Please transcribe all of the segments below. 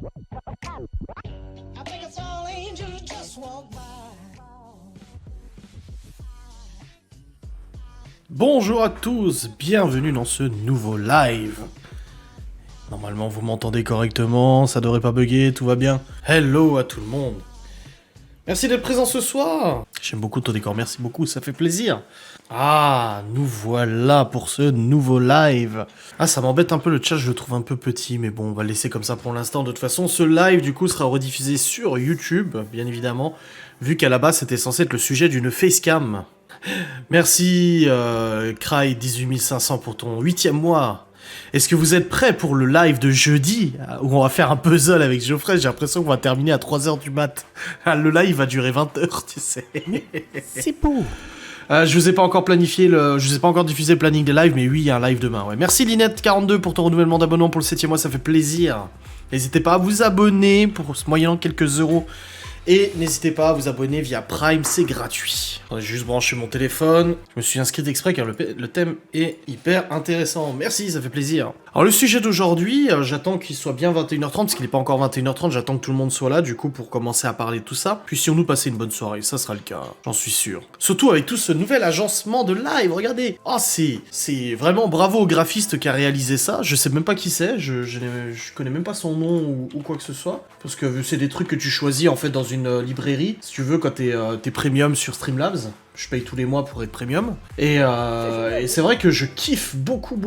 I think it's all angels just walk by. Bonjour à tous, bienvenue dans ce nouveau live. Normalement vous m'entendez correctement, ça devrait pas bugger, tout va bien. Hello à tout le monde. Merci d'être présent ce soir. J'aime beaucoup ton décor, merci beaucoup, ça fait plaisir. Ah, nous voilà pour ce nouveau live. Ah, ça m'embête un peu le chat, je le trouve un peu petit, mais bon, on va le laisser comme ça pour l'instant. De toute façon, ce live, du coup, sera rediffusé sur YouTube, bien évidemment, vu qu'à la base, c'était censé être le sujet d'une facecam. Merci, Cry 18500 pour ton 8e mois. Est-ce que vous êtes prêts pour le live de jeudi, où on va faire un puzzle avec Geoffrey? J'ai l'impression qu'on va terminer à 3h du mat. Le live va durer 20h, tu sais. C'est beau. Je vous ai pas encore planifié je vous ai pas encore diffusé le planning des lives, mais oui, il y a un live demain, ouais. Merci Linette42 pour ton renouvellement d'abonnement pour le 7e mois, ça fait plaisir. N'hésitez pas à vous abonner pour moyennant quelques euros. Et n'hésitez pas à vous abonner via Prime, c'est gratuit. J'ai juste branché mon téléphone. Je me suis inscrit exprès car le thème est hyper intéressant. Merci, ça fait plaisir. Alors le sujet d'aujourd'hui, j'attends qu'il soit bien 21h30 parce qu'il n'est pas encore 21h30. J'attends que tout le monde soit là du coup pour commencer à parler de tout ça. Puissions-nous passer une bonne soirée, ça sera le cas, j'en suis sûr. Surtout avec tout ce nouvel agencement de live, regardez. Oh, c'est vraiment bravo au graphiste qui a réalisé ça. Je sais même pas qui c'est, je connais même pas son nom ou quoi que ce soit. Parce que c'est des trucs que tu choisis en fait dans une librairie, si tu veux, quand t'es premium sur Streamlabs. Je paye tous les mois pour être premium. Et c'est vrai que je kiffe beaucoup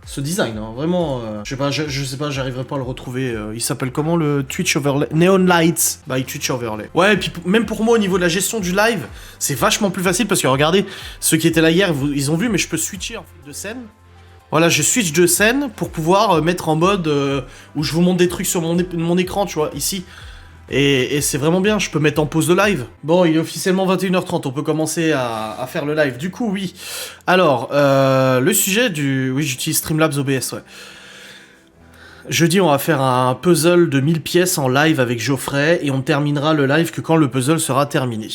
ce design, hein. Vraiment. Je sais pas, j'arriverai pas à le retrouver. Il s'appelle comment le Twitch Overlay? Neon Lights by Twitch Overlay. Ouais, et puis même pour moi, au niveau de la gestion du live, c'est vachement plus facile parce que regardez, ceux qui étaient là hier, ils ont vu, mais je peux switcher en fait de scène. Voilà, je switch de scène pour pouvoir mettre en mode où je vous montre des trucs sur mon écran, tu vois, ici. Et c'est vraiment bien, je peux mettre en pause le live. Bon, il est officiellement 21h30, on peut commencer à faire le live. Du coup, oui. Alors, le sujet du... Oui, j'utilise Streamlabs OBS, ouais. Jeudi, on va faire un puzzle de 1000 pièces en live avec Geoffrey, et on terminera le live que quand le puzzle sera terminé.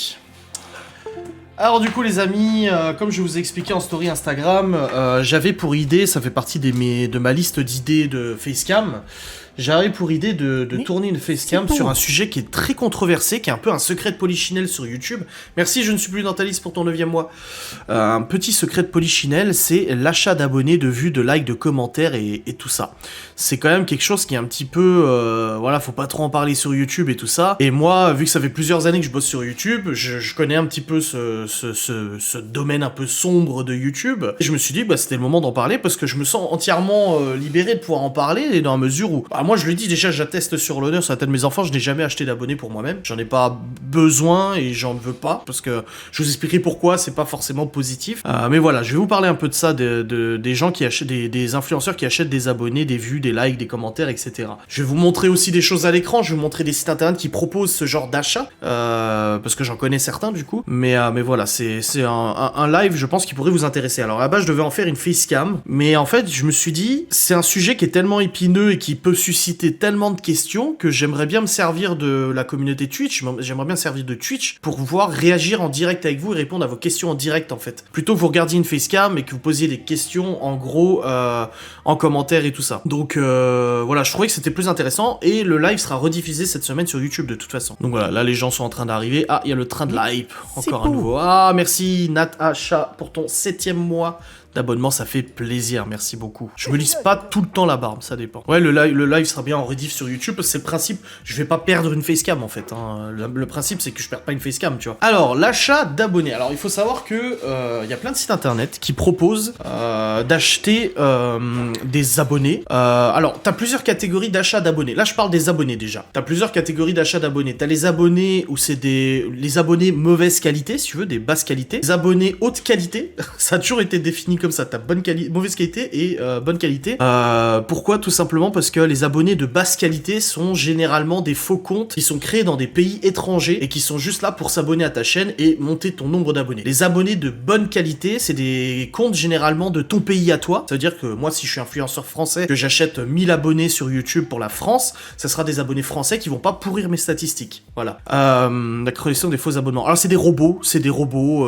Alors du coup les amis, comme je vous ai expliqué en story Instagram, j'avais pour idée, ça fait partie de ma liste d'idées de facecam, j'avais pour idée de tourner une facecam sur un sujet qui est très controversé, qui est un peu un secret de Polichinelle sur YouTube. Merci, je ne suis plus dans ta liste pour ton 9e mois. Un petit secret de Polichinelle, c'est l'achat d'abonnés, de vues, de likes, de commentaires et tout ça. C'est quand même quelque chose qui est un petit peu... voilà, faut pas trop en parler sur YouTube et tout ça. Et moi, vu que ça fait plusieurs années que je bosse sur YouTube, je connais un petit peu ce domaine un peu sombre de YouTube. Et je me suis dit, bah c'était le moment d'en parler parce que je me sens entièrement libéré de pouvoir en parler et dans la mesure où... Bah, moi je le dis déjà, j'atteste sur l'honneur sur la tête de mes enfants, je n'ai jamais acheté d'abonnés pour moi-même. J'en ai pas besoin et j'en veux pas parce que je vous expliquerai pourquoi, c'est pas forcément positif. Mais voilà, je vais vous parler un peu de ça, des gens qui achètent, des influenceurs qui achètent des abonnés, des vues, des likes, des commentaires, etc. Je vais vous montrer aussi des choses à l'écran, je vais vous montrer des sites internet qui proposent ce genre d'achat, parce que j'en connais certains du coup. Mais voilà, c'est un live, je pense, qui pourrait vous intéresser. Alors à la base, je devais en faire une facecam, mais en fait, je me suis dit, c'est un sujet qui est tellement épineux et qui peut susciter tellement de questions que j'aimerais bien me servir de la communauté Twitch, j'aimerais bien me servir de Twitch pour pouvoir réagir en direct avec vous et répondre à vos questions en direct en fait. Plutôt que vous regardiez une facecam et que vous posiez des questions en gros en commentaire et tout ça. Donc voilà, je trouvais que c'était plus intéressant et le live sera rediffusé cette semaine sur YouTube de toute façon. Donc voilà, là les gens sont en train d'arriver. Ah, il y a le train de live, encore un nouveau. Ah, merci Nat Acha pour ton 7e mois d'abonnement, ça fait plaisir, merci beaucoup. Je me lisse pas tout le temps la barbe, ça dépend. Ouais, le live sera bien en rediff sur YouTube, parce que c'est le principe, je vais pas perdre une facecam en fait, hein. Le principe c'est que je perds pas une facecam, tu vois. Alors, l'achat d'abonnés. Alors, il faut savoir que y a plein de sites internet qui proposent d'acheter des abonnés. Alors, t'as plusieurs catégories d'achat d'abonnés. Là, je parle des abonnés déjà. T'as plusieurs catégories d'achat d'abonnés. T'as les abonnés où c'est les abonnés mauvaise qualité, si tu veux, des basses qualités. Les abonnés haute qualité, ça a toujours été défini comme ça, t'as mauvaise qualité et bonne qualité. Pourquoi? Tout simplement parce que les abonnés de basse qualité sont généralement des faux comptes qui sont créés dans des pays étrangers et qui sont juste là pour s'abonner à ta chaîne et monter ton nombre d'abonnés. Les abonnés de bonne qualité, c'est des comptes généralement de ton pays à toi. Ça veut dire que moi, si je suis influenceur français, que j'achète 1000 abonnés sur YouTube pour la France, ça sera des abonnés français qui vont pas pourrir mes statistiques. Voilà. La création des faux abonnements. Alors c'est des robots,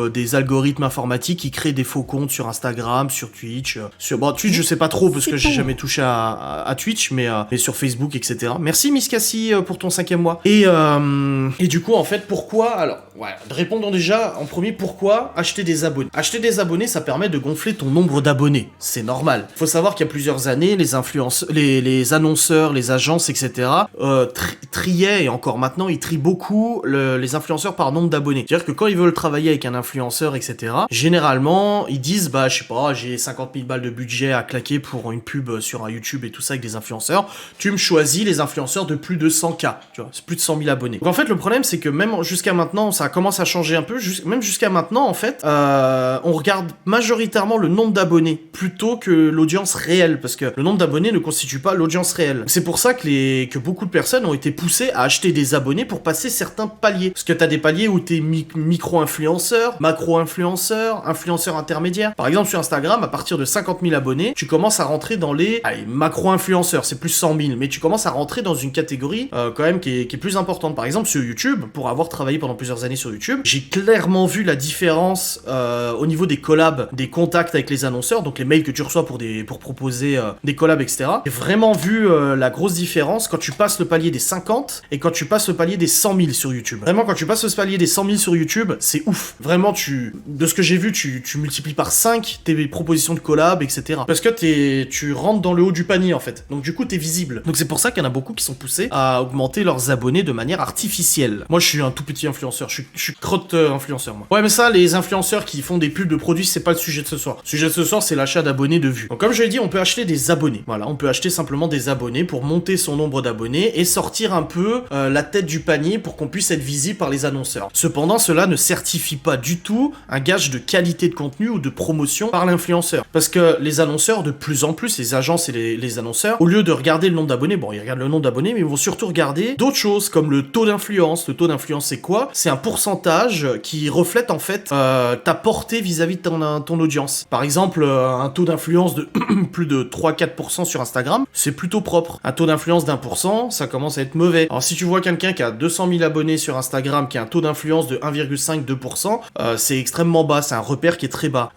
des algorithmes informatiques qui créent des faux comptes sur Instagram, Instagram, sur Twitch, bon Twitch je sais pas trop parce que j'ai jamais touché à Twitch, mais sur Facebook, etc. Merci Miss Cassie pour ton 5e mois. Et du coup en fait pourquoi, alors ouais, répondons déjà en premier, pourquoi acheter des abonnés? Acheter des abonnés, ça permet de gonfler ton nombre d'abonnés, c'est normal. Faut savoir qu'il y a plusieurs années, les annonceurs, les agences, etc. Triaient, et encore maintenant ils trient beaucoup les influenceurs par nombre d'abonnés. C'est-à-dire que quand ils veulent travailler avec un influenceur, etc., généralement ils disent bah je sais pas, j'ai 50 000 balles de budget à claquer pour une pub sur un YouTube et tout ça avec des influenceurs, tu me choisis les influenceurs de plus de 100K, tu vois, c'est plus de 100 000 abonnés. Donc en fait le problème c'est que même jusqu'à maintenant, ça commence à changer un peu, même jusqu'à maintenant en fait, on regarde majoritairement le nombre d'abonnés plutôt que l'audience réelle, parce que le nombre d'abonnés ne constitue pas l'audience réelle. C'est pour ça que beaucoup de personnes ont été poussées à acheter des abonnés pour passer certains paliers. Parce que t'as des paliers où t'es micro-influenceur, macro-influenceur, influenceur intermédiaire. Par exemple sur Instagram, à partir de 50 000 abonnés, tu commences à rentrer dans les macro-influenceurs, c'est plus 100 000, mais tu commences à rentrer dans une catégorie quand même qui est plus importante. Par exemple sur YouTube, pour avoir travaillé pendant plusieurs années sur YouTube, j'ai clairement vu la différence au niveau des collabs, des contacts avec les annonceurs, donc les mails que tu reçois pour proposer des collabs, etc. J'ai vraiment vu la grosse différence quand tu passes le palier des 50 et quand tu passes le palier des 100 000 sur YouTube. Vraiment, quand tu passes ce palier des 100 000 sur YouTube, c'est ouf. Vraiment, de ce que j'ai vu, tu multiplies par 5 tes propositions de collab, etc. Parce que tu rentres dans le haut du panier, en fait. Donc du coup, t'es visible. Donc c'est pour ça qu'il y en a beaucoup qui sont poussés à augmenter leurs abonnés de manière artificielle. Moi, je suis un tout petit influenceur. Je suis crotte influenceur, moi. Ouais, mais ça, les influenceurs qui font des pubs de produits, c'est pas le sujet de ce soir. Le sujet de ce soir, c'est l'achat d'abonnés de vues. Donc comme je l'ai dit, on peut acheter des abonnés. Voilà, on peut acheter simplement des abonnés pour monter son nombre d'abonnés et sortir un peu la tête du panier pour qu'on puisse être visible par les annonceurs. Cependant, cela ne certifie pas du tout un gage de qualité de contenu ou de promotion par l'influenceur. Parce que les annonceurs, de plus en plus, les agences et les annonceurs, au lieu de regarder le nombre d'abonnés, bon, ils regardent le nombre d'abonnés, mais ils vont surtout regarder d'autres choses, comme le taux d'influence. Le taux d'influence, c'est quoi? C'est un pourcentage qui reflète en fait ta portée vis-à-vis de ton audience. Par exemple, un taux d'influence de plus de 3-4% sur Instagram, c'est plutôt propre. Un taux d'influence d'1%, ça commence à être mauvais. Alors si tu vois quelqu'un qui a 200 000 abonnés sur Instagram, qui a un taux d'influence de 1,5-2%, c'est extrêmement bas, c'est un repère qui est très bas.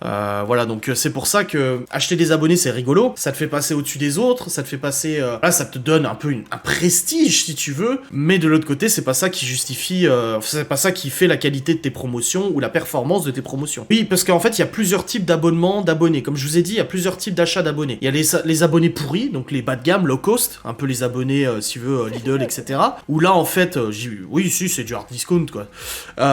Voilà, donc c'est pour ça que acheter des abonnés, c'est rigolo, ça te fait passer au-dessus des autres, ça te fait passer... là, ça te donne un peu un prestige, si tu veux, mais de l'autre côté, c'est pas ça qui justifie... c'est pas ça qui fait la qualité de tes promotions ou la performance de tes promotions. Oui, parce qu'en fait, il y a plusieurs types d'abonnements, d'abonnés. Comme je vous ai dit, il y a plusieurs types d'achats d'abonnés. Il y a les abonnés pourris, donc les bas de gamme, low cost, un peu les abonnés, si tu veux, Lidl, etc. Où là, en fait, oui, si, c'est du hard discount, quoi.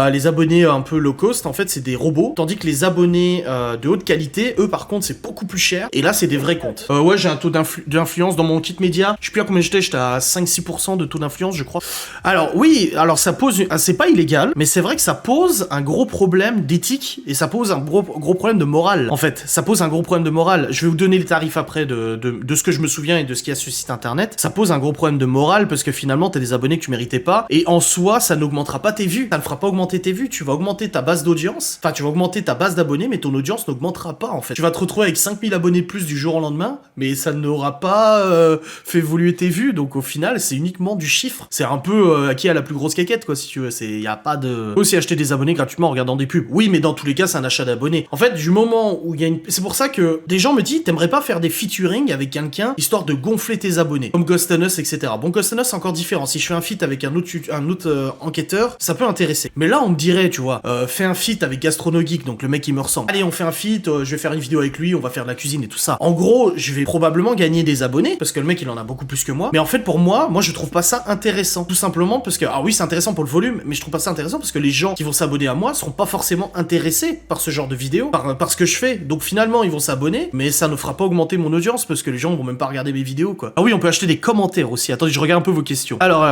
Les abonnés un peu low cost, en fait, c'est des robots, tandis que les abonnés de haute qualité, eux, par contre, c'est beaucoup plus cher. Et là, c'est des vrais comptes. Ouais, j'ai un taux d'influence dans mon kit média. Je sais plus à combien j'étais à 5-6% de taux d'influence, je crois. Alors, oui, alors ça pose... c'est pas illégal, mais c'est vrai que ça pose un gros problème d'éthique et ça pose un gros problème de morale, en fait. Ça pose un gros problème de morale. Je vais vous donner les tarifs après de ce que je me souviens et de ce qu'il y a sur le site internet. Ça pose un gros problème de morale parce que finalement, t'as des abonnés que tu méritais pas et en soi, ça n'augmentera pas tes vues. Ça ne fera pas augmenter tes vues. Tu vas augmenter ta base d'audience. Enfin, tu vas augmenter ta base d'abonnés, mais ton audience n'augmentera pas, en fait. Tu vas te retrouver avec 5000 abonnés de plus du jour au lendemain, mais ça n'aura pas fait évoluer tes vues. Donc au final, c'est uniquement du chiffre. C'est un peu qui a la plus grosse caquette, quoi, si tu veux. Y a pas de... Tu peux aussi acheter des abonnés gratuitement en regardant des pubs. Oui, mais dans tous les cas, c'est un achat d'abonnés. En fait, du moment où il y a une... C'est pour ça que des gens me disent, t'aimerais pas faire des featuring avec quelqu'un, histoire de gonfler tes abonnés, comme Ghost and Us, etc. Bon, Ghost and Us, c'est encore différent. Si je fais un feat avec un autre enquêteur, ça peut intéresser. Mais là, on me dirait, tu vois, fais un feat avec Gastronogeek, donc le mec qui me ressemble. Allez, on fait un feat, je vais faire une vidéo avec lui, on va faire de la cuisine et tout ça. En gros, je vais probablement gagner des abonnés, parce que le mec, il en a beaucoup plus que moi. Mais en fait, pour moi, je trouve pas ça intéressant. Tout simplement parce que, ah oui, c'est intéressant pour le volume, mais je trouve pas ça intéressant parce que les gens qui vont s'abonner à moi seront pas forcément intéressés par ce genre de vidéo, par ce que je fais. Donc finalement, ils vont s'abonner, mais ça ne fera pas augmenter mon audience parce que les gens vont même pas regarder mes vidéos, quoi. Ah oui, on peut acheter des commentaires aussi. Attendez, je regarde un peu vos questions. Alors,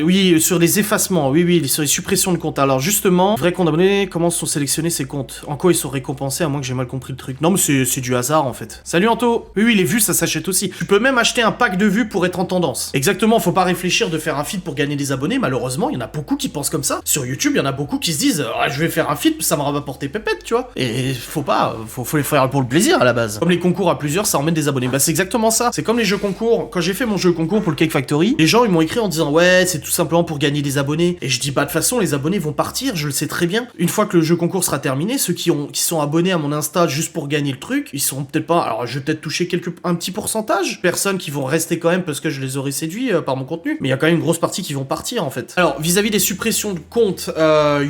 oui, sur les effacements, oui, sur les suppressions de comptes. Alors justement, vrais comptes abonnés, comment sont sélectionnés ces comptes? En quoi ils sont récompensés, à moins que j'ai mal compris le truc? Non, mais c'est du hasard, en fait. Salut Anto. Oui, les vues, ça s'achète aussi. Tu peux même acheter un pack de vues pour être en tendance. Exactement, faut pas réfléchir de faire un feed pour gagner des abonnés. Malheureusement, il y en a beaucoup qui pensent comme ça. Sur YouTube, il y en a beaucoup qui se disent je vais faire un feed, ça m'aura rapporté pépette, tu vois. Et faut les faire pour le plaisir à la base. Comme les concours à plusieurs, ça emmène des abonnés. Bah c'est exactement ça. C'est comme les jeux concours. Quand j'ai fait mon jeu concours pour le Cake Factory, les gens ils m'ont écrit en disant ouais, c'est tout simplement pour gagner des abonnés. Et je dis bah de toute façon les abonnés vont partir, je le sais très bien. Une fois que le jeu concours sera terminé, ceux qui sont abonnés à mon Insta juste pour gagner le truc, ils seront peut-être pas... Alors, je vais peut-être toucher un petit pourcentage, personnes qui vont rester quand même parce que je les aurais séduits par mon contenu, mais il y a quand même une grosse partie qui vont partir, en fait. Alors, vis-à-vis des suppressions de comptes,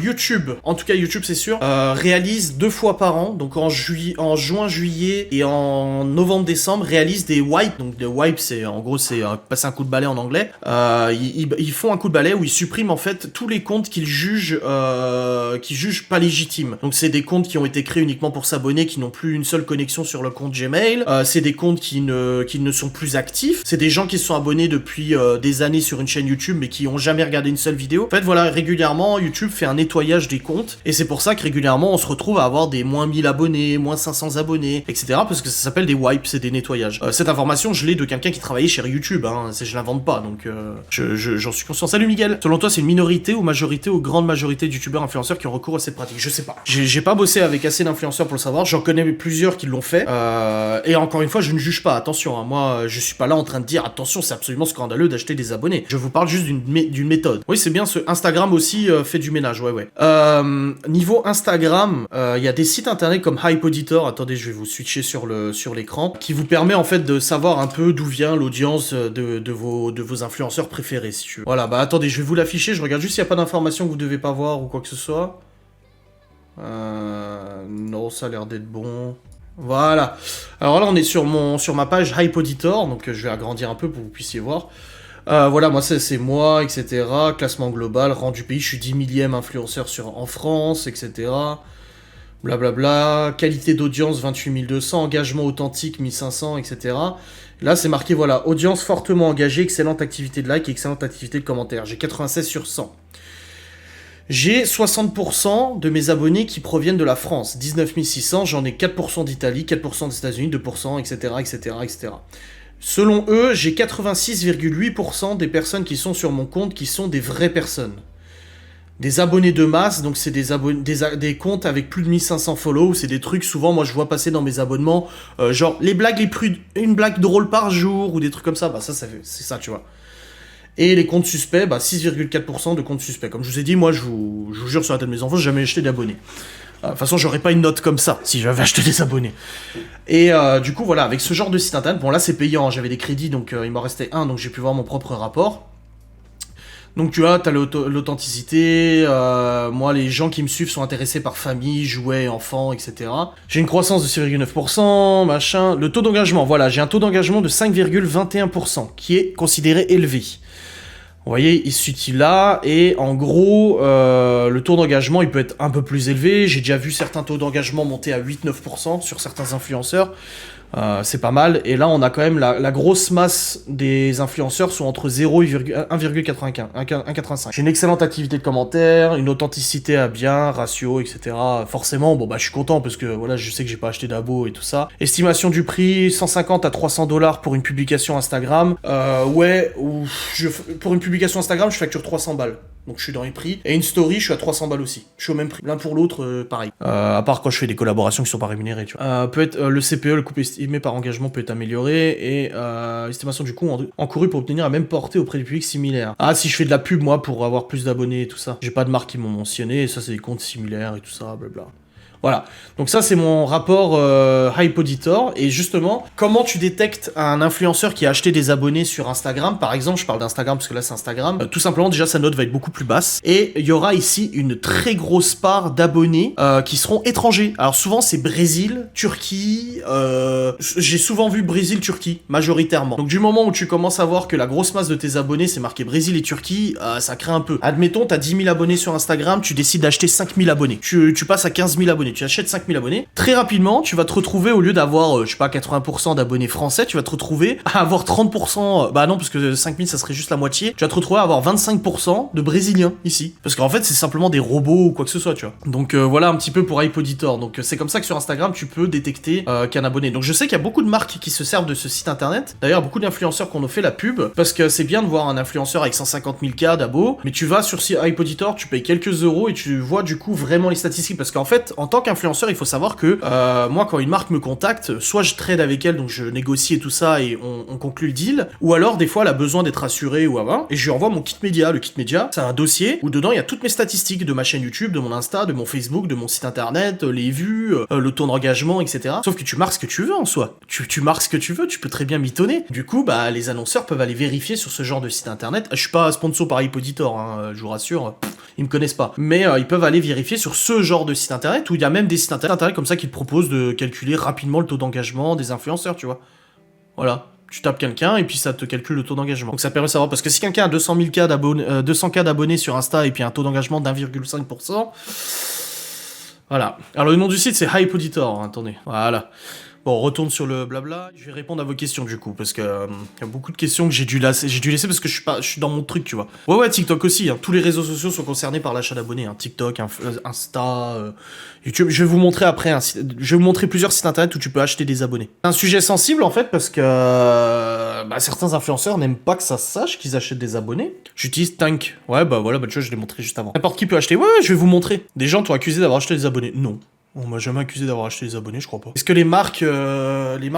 YouTube, en tout cas YouTube, c'est sûr, réalise 2 fois par an, donc en juin, juillet et en novembre-décembre, réalise des wipes. Donc, des wipes, c'est en gros, c'est passer un coup de balai en anglais. Ils font un coup de balai où ils suppriment en fait tous les comptes qu'ils jugent pas légitimes. Donc c'est des comptes qui ont été créés uniquement pour s'abonner, qui n'ont plus une seule connexion sur le compte Gmail. C'est des comptes qui ne sont plus actifs. C'est des gens qui se sont abonnés depuis des années sur une chaîne YouTube mais qui ont jamais regardé une seule vidéo. En fait voilà, régulièrement YouTube fait un nettoyage des comptes et c'est pour ça que régulièrement on se retrouve à avoir des moins 1000 abonnés, moins 500 abonnés, etc. parce que ça s'appelle des wipes, c'est des nettoyages. Cette information je l'ai de quelqu'un qui travaillait chez YouTube, hein. Je l'invente pas donc j'en suis conscient. Salut Miguel. Selon toi c'est une minorité ou majorité ou grande majorité de youtubeurs influenceurs qui ont recours à cette pratique? Je sais pas. J'ai pas bossé avec assez d'influenceurs pour le savoir, j'en connais plusieurs qui l'ont fait et encore une fois je ne juge pas, attention hein. Moi je suis pas là en train de dire attention c'est absolument scandaleux d'acheter des abonnés, je vous parle juste d'une méthode. Oui c'est bien, ce Instagram aussi fait du ménage, ouais. Niveau Instagram, il y a des sites internet comme Hype Auditor, attendez je vais vous switcher sur l'écran, qui vous permet en fait de savoir un peu d'où vient l'audience de vos influenceurs préférés si tu veux. Voilà, bah attendez je vais vous l'afficher, je regarde juste s'il n'y a pas d'informations que vous devez pas voir ou quoi que ce soit. Non, ça a l'air d'être bon. Voilà. Alors là, on est sur ma page Hype Auditor, donc je vais agrandir un peu pour que vous puissiez voir. Voilà, moi c'est moi, etc. Classement global, rang du pays, je suis 10 millième influenceur en France, etc. Blablabla. Qualité d'audience 28 200, engagement authentique 1500, etc. Là, c'est marqué, voilà, audience fortement engagée, excellente activité de like, excellente activité de commentaire. J'ai 96 sur 100. J'ai 60% de mes abonnés qui proviennent de la France. 19 600, j'en ai 4% d'Italie, 4% des États-Unis, 2%, etc., etc., etc. Selon eux, j'ai 86,8% des personnes qui sont sur mon compte qui sont des vraies personnes. Des abonnés de masse, donc c'est des comptes avec plus de 1500 follow, c'est des trucs, souvent, moi je vois passer dans mes abonnements, genre une blague drôle par jour, ou des trucs comme ça, bah ça c'est ça, tu vois. Et les comptes suspects, bah 6,4% de comptes suspects. Comme je vous ai dit, moi je vous jure sur la tête de mes enfants, j'ai jamais acheté d'abonnés. De toute façon, j'aurais pas une note comme ça si j'avais acheté des abonnés. Et du coup, voilà, avec ce genre de site internet, bon là c'est payant, hein, j'avais des crédits, donc il m'en restait un, donc j'ai pu voir mon propre rapport. Donc tu vois, t'as l'authenticité, moi les gens qui me suivent sont intéressés par famille, jouets, enfants, etc. J'ai une croissance de 6,9%, machin. Le taux d'engagement, voilà, j'ai un taux d'engagement de 5,21%, qui est considéré élevé. Vous voyez, il suffit là, et en gros, le taux d'engagement, il peut être un peu plus élevé. J'ai déjà vu certains taux d'engagement monter à 8-9% sur certains influenceurs. C'est pas mal. Et là, on a quand même la grosse masse des influenceurs sont entre 0 et 1,85. J'ai une excellente activité de commentaires, une authenticité à bien, ratio, etc. Forcément, bon bah je suis content parce que voilà, je sais que j'ai pas acheté d'abo et tout ça. Estimation du prix, 150 à 300 $ pour une publication Instagram. Pour une publication Instagram, je facture 300 balles. Donc je suis dans les prix. Et une story, je suis à 300 balles aussi. Je suis au même prix. L'un pour l'autre, pareil. À part quand je fais des collaborations qui sont pas rémunérées, tu vois. Le CPE, le coût estimé par engagement peut être amélioré. Et estimation du coût encouru pour obtenir la même portée auprès du public similaire. Ah, si je fais de la pub, moi, pour avoir plus d'abonnés et tout ça. J'ai pas de marques qui m'ont mentionné. Et ça, c'est des comptes similaires et tout ça, blabla. Voilà, donc ça c'est mon rapport Hype Auditor, et justement, comment tu détectes un influenceur qui a acheté des abonnés sur Instagram, par exemple, je parle d'Instagram parce que là c'est Instagram, tout simplement déjà sa note va être beaucoup plus basse, et il y aura ici une très grosse part d'abonnés qui seront étrangers. Alors souvent c'est Brésil, Turquie, j'ai souvent vu Brésil, Turquie, majoritairement. Donc du moment où tu commences à voir que la grosse masse de tes abonnés c'est marqué Brésil et Turquie, ça crée un peu. Admettons, t'as 10 000 abonnés sur Instagram, tu décides d'acheter 5 000 abonnés, tu passes à 15 000 abonnés. Tu achètes 5000 abonnés, très rapidement, tu vas te retrouver, au lieu d'avoir, je sais pas, 80% d'abonnés français, tu vas te retrouver à avoir 30%, bah non, parce que 5000, ça serait juste la moitié, tu vas te retrouver à avoir 25% de Brésiliens, ici. Parce qu'en fait, c'est simplement des robots ou quoi que ce soit, tu vois. Donc voilà un petit peu pour Hype Auditor. Donc c'est comme ça que sur Instagram, tu peux détecter qu'un abonné. Donc je sais qu'il y a beaucoup de marques qui se servent de ce site internet. D'ailleurs, beaucoup d'influenceurs qui ont fait la pub, parce que c'est bien de voir un influenceur avec 150 000 cas d'abos, mais tu vas sur Hype Auditor, tu payes quelques euros et tu vois du coup vraiment les statistiques, parce qu'en fait, en tant qu'influenceur, il faut savoir que moi, quand une marque me contacte, soit je trade avec elle, donc je négocie et tout ça, et on conclut le deal, ou alors des fois elle a besoin d'être assurée ou avant, et je lui envoie mon kit média. Le kit média, c'est un dossier où dedans il y a toutes mes statistiques de ma chaîne YouTube, de mon Insta, de mon Facebook, de mon site internet, les vues, le taux d'engagement, etc. Sauf que tu marques ce que tu veux en soi. Tu marques ce que tu veux, tu peux très bien mitonner. Du coup, bah les annonceurs peuvent aller vérifier sur ce genre de site internet. Je suis pas sponsor par Hypoditor, hein, je vous rassure, ils me connaissent pas. Mais ils peuvent aller vérifier sur ce genre de site internet où il y a même des sites internet comme ça qui te proposent de calculer rapidement le taux d'engagement des influenceurs, tu vois. Voilà. Tu tapes quelqu'un et puis ça te calcule le taux d'engagement. Donc ça permet de savoir, parce que si quelqu'un a 200K d'abonnés sur Insta et puis un taux d'engagement d'1,5%, voilà. Alors le nom du site c'est Hypoditor, hein, attendez, voilà. Bon, on retourne sur le blabla. Je vais répondre à vos questions du coup, parce que y a beaucoup de questions que j'ai dû laisser parce que je suis dans mon truc, tu vois. Ouais, TikTok aussi. Hein. Tous les réseaux sociaux sont concernés par l'achat d'abonnés. Hein. TikTok, Insta, YouTube. Je vais vous montrer après. Je vais vous montrer plusieurs sites internet où tu peux acheter des abonnés. C'est un sujet sensible en fait parce que certains influenceurs n'aiment pas que ça se sache qu'ils achètent des abonnés. J'utilise Tank. Ouais, bah voilà, tu vois, je l'ai montré juste avant. N'importe qui peut acheter. Ouais, je vais vous montrer. Des gens t'ont accusé d'avoir acheté des abonnés. Non. On m'a jamais accusé d'avoir acheté des abonnés, je crois pas. Est-ce que les marques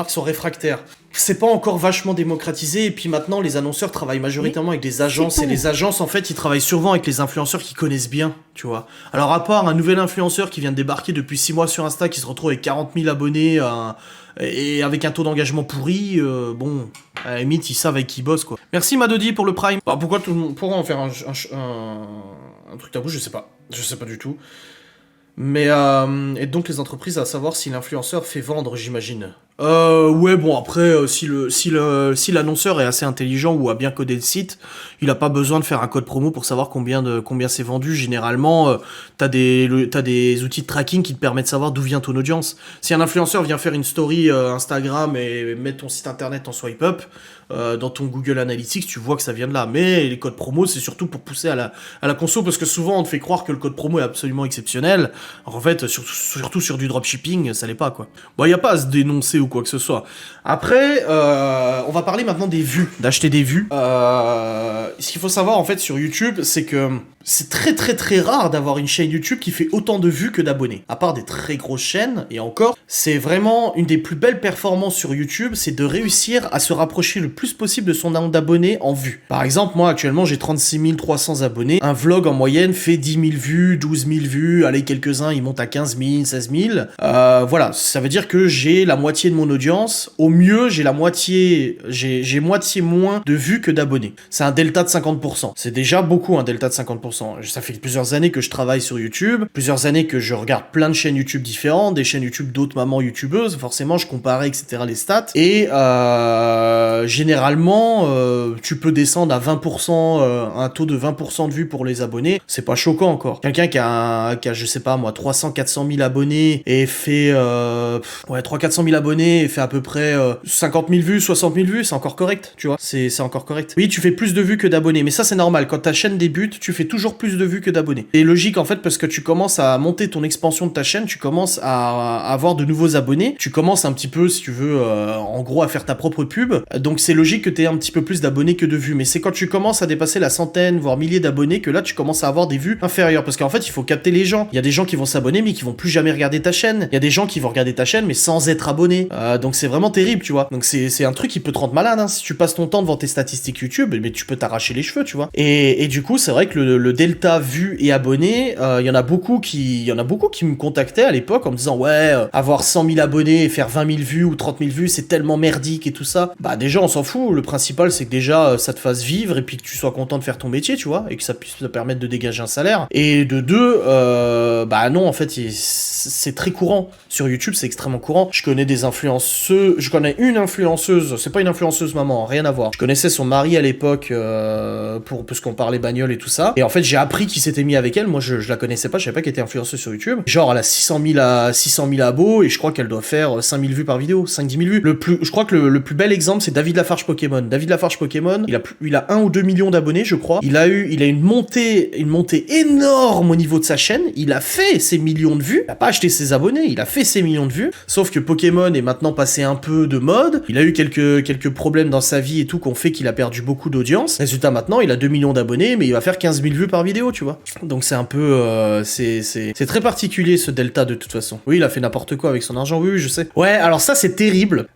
sont réfractaires? C'est pas encore vachement démocratisé, et puis maintenant les annonceurs travaillent majoritairement avec des agences, et les agences en fait ils travaillent souvent avec les influenceurs qui connaissent bien, tu vois. Alors à part un nouvel influenceur qui vient de débarquer depuis 6 mois sur Insta, qui se retrouve avec 40 000 abonnés et avec un taux d'engagement pourri, bon, à la limite ils savent avec qui ils bossent quoi. Merci Madodi pour le Prime. Alors pourquoi en faire un truc tabou, je sais pas du tout. Mais, et donc les entreprises à savoir si l'influenceur fait vendre, j'imagine. Ouais, bon, après, si l'annonceur est assez intelligent ou a bien codé le site, il a pas besoin de faire un code promo pour savoir combien c'est vendu. Généralement, t'as des outils de tracking qui te permettent de savoir d'où vient ton audience. Si un influenceur vient faire une story Instagram et met ton site internet en swipe up, dans ton Google Analytics, tu vois que ça vient de là. Mais les codes promo, c'est surtout pour pousser à la conso, parce que souvent on te fait croire que le code promo est absolument exceptionnel. Alors, en fait, surtout sur du dropshipping, ça l'est pas, quoi. Bon, y a pas à se dénoncer ou quoi que ce soit. Après, on va parler maintenant des vues, d'acheter des vues. Ce qu'il faut savoir, en fait, sur YouTube, c'est que c'est très très très rare d'avoir une chaîne YouTube qui fait autant de vues que d'abonnés. À part des très grosses chaînes, et encore, c'est vraiment une des plus belles performances sur YouTube, c'est de réussir à se rapprocher le plus possible de son nombre d'abonnés en vues. Par exemple, moi actuellement j'ai 36 300 abonnés, un vlog en moyenne fait 10 000 vues, 12 000 vues, allez quelques-uns ils montent à 15 000, 16 000. Voilà, ça veut dire que j'ai la moitié de mon audience, au mieux j'ai moitié moins de vues que d'abonnés. C'est un delta de 50%. C'est déjà beaucoup un delta de 50%. Ça fait plusieurs années que je travaille sur YouTube, plusieurs années que je regarde plein de chaînes YouTube différentes, des chaînes YouTube d'autres mamans youtubeuses, forcément je comparais etc. les stats, et généralement tu peux descendre à 20%, un taux de 20% de vues pour les abonnés, c'est pas choquant encore. Quelqu'un qui a je sais pas moi 300-400 000 abonnés et fait 300-400 000 abonnés et fait à peu près 50 000 vues, 60 000 vues, c'est encore correct, tu vois, c'est encore correct. Oui, tu fais plus de vues que d'abonnés, mais ça c'est normal, quand ta chaîne débute, tu fais toujours plus de vues que d'abonnés. C'est logique en fait, parce que tu commences à monter ton expansion de ta chaîne, tu commences à avoir de nouveaux abonnés, tu commences un petit peu, si tu veux, en gros à faire ta propre pub, donc c'est logique que tu aies un petit peu plus d'abonnés que de vues, mais c'est quand tu commences à dépasser la centaine, voire milliers d'abonnés, que là tu commences à avoir des vues inférieures, parce qu'en fait il faut capter les gens. Il y a des gens qui vont s'abonner mais qui vont plus jamais regarder ta chaîne, il y a des gens qui vont regarder ta chaîne mais sans être abonnés, donc c'est vraiment terrible, tu vois. Donc c'est un truc qui peut te rendre malade, hein. Si tu passes ton temps devant tes statistiques YouTube, mais tu peux t'arracher les cheveux, tu vois. Et du coup c'est vrai que le delta vues et abonnés, il y en a beaucoup qui me contactaient à l'époque en me disant ouais, avoir 100 000 abonnés et faire 20 000 vues ou 30 000 vues c'est tellement merdique et tout ça. Bah déjà on s'en fout, le principal c'est que déjà ça te fasse vivre et puis que tu sois content de faire ton métier, tu vois, et que ça puisse te permettre de dégager un salaire. Et de deux, bah non en fait c'est très courant sur YouTube, c'est extrêmement courant. Je connais une influenceuse, c'est pas une influenceuse maman, rien à voir. Je connaissais son mari à l'époque parce qu'on parlait bagnole et tout ça. Et en fait j'ai appris qu'il s'était mis avec elle, moi je la connaissais pas, je savais pas qu'elle était influenceuse sur YouTube. Genre elle a 600 000 abos et je crois qu'elle doit faire 5 000 vues par vidéo, 5-10 000 vues. Je crois que le plus bel exemple c'est David Lafarge Pokémon. David Lafarge Pokémon, il a 1 ou 2 millions d'abonnés je crois. Il a une montée énorme au niveau de sa chaîne, il a fait ses millions de vues, il a pas acheté ses abonnés, il a fait ses millions de vues, sauf que Pokémon est maintenant maintenant passé un peu de mode. Il a eu quelques problèmes dans sa vie et tout, qu'on fait qu'il a perdu beaucoup d'audience. Résultat, maintenant, il a 2 millions d'abonnés, mais il va faire 15 000 vues par vidéo, tu vois. Donc c'est un peu... c'est très particulier, ce Delta, de toute façon. Oui, il a fait n'importe quoi avec son argent, oui, je sais. Ouais, alors ça, c'est terrible.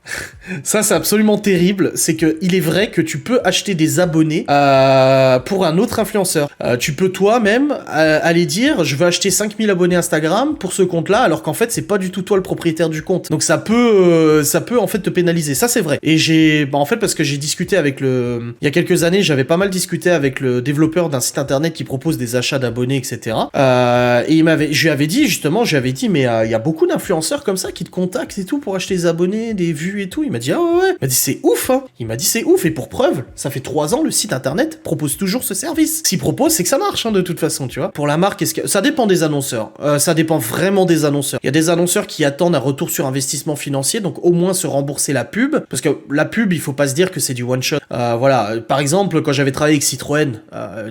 Ça, c'est absolument terrible. C'est que il est vrai que tu peux acheter des abonnés pour un autre influenceur. Tu peux toi-même aller dire, je veux acheter 5000 abonnés Instagram pour ce compte-là, alors qu'en fait, c'est pas du tout toi le propriétaire du compte. Donc ça peut en fait te pénaliser. Ça, c'est vrai. Et en fait, parce que j'ai discuté avec il y a quelques années, j'avais pas mal discuté avec le développeur d'un site internet qui propose des achats d'abonnés, etc. Et je lui avais dit, mais il y a beaucoup d'influenceurs comme ça qui te contactent et tout pour acheter des abonnés, des vues et tout. Il m'a dit, ah ouais. Il m'a dit, c'est ouf, hein. Il m'a dit, c'est ouf. Et pour preuve, ça fait 3 ans, le site internet propose toujours ce service. S'il propose, c'est que ça marche, hein, de toute façon, tu vois. Pour la marque, ça dépend des annonceurs. Ça dépend vraiment des annonceurs. Il y a des annonceurs qui attendent un retour sur investissement financier, donc au moins se rembourser la pub. Parce que la pub, il faut pas se dire que c'est du one shot. Voilà. Par exemple, quand j'avais travaillé avec Citroën,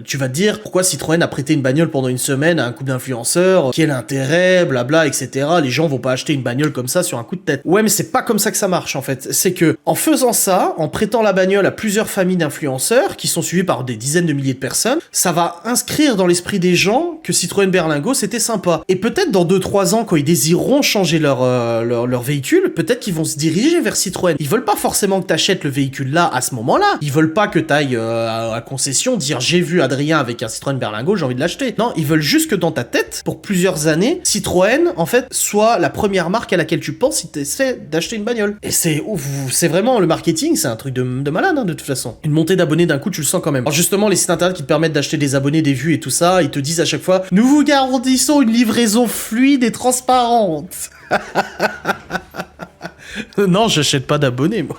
tu vas te dire pourquoi Citroën a prêté une bagnole pendant une semaine à un couple d'influenceurs, quel intérêt, blabla, etc. Les gens vont pas acheter une bagnole comme ça sur un coup de tête. Ouais, mais c'est pas comme ça que ça marche, en fait. C'est que, en faisant ça, en prêtant la bagnole à plusieurs familles d'influenceurs, qui sont suivis par des dizaines de milliers de personnes, ça va inscrire dans l'esprit des gens que Citroën Berlingo, c'était sympa. Et peut-être dans 2-3 ans, quand ils désireront changer leur véhicule, peut-être qu'ils vont se diriger vers Citroën. Ils veulent pas forcément que t'achètes le véhicule là, à ce moment-là. Ils veulent pas que t'ailles à concession dire j'ai vu Adrien avec un Citroën Berlingo, j'ai envie de l'acheter. Non, ils veulent juste que dans ta tête, pour plusieurs années, Citroën, en fait, soit la première marque à laquelle tu penses si t'essaies d'acheter une bagnole. Et c'est vraiment le marketing, c'est un truc de malade, hein, de toute façon. Une montée d'abonnés d'un coup, tu le sens quand même. Alors justement, les sites internet qui te permettent d'acheter des abonnés, des vues et tout ça, ils te disent à chaque fois, nous vous garantissons une livraison fluide et transparente. Non, j'achète pas d'abonnés, moi.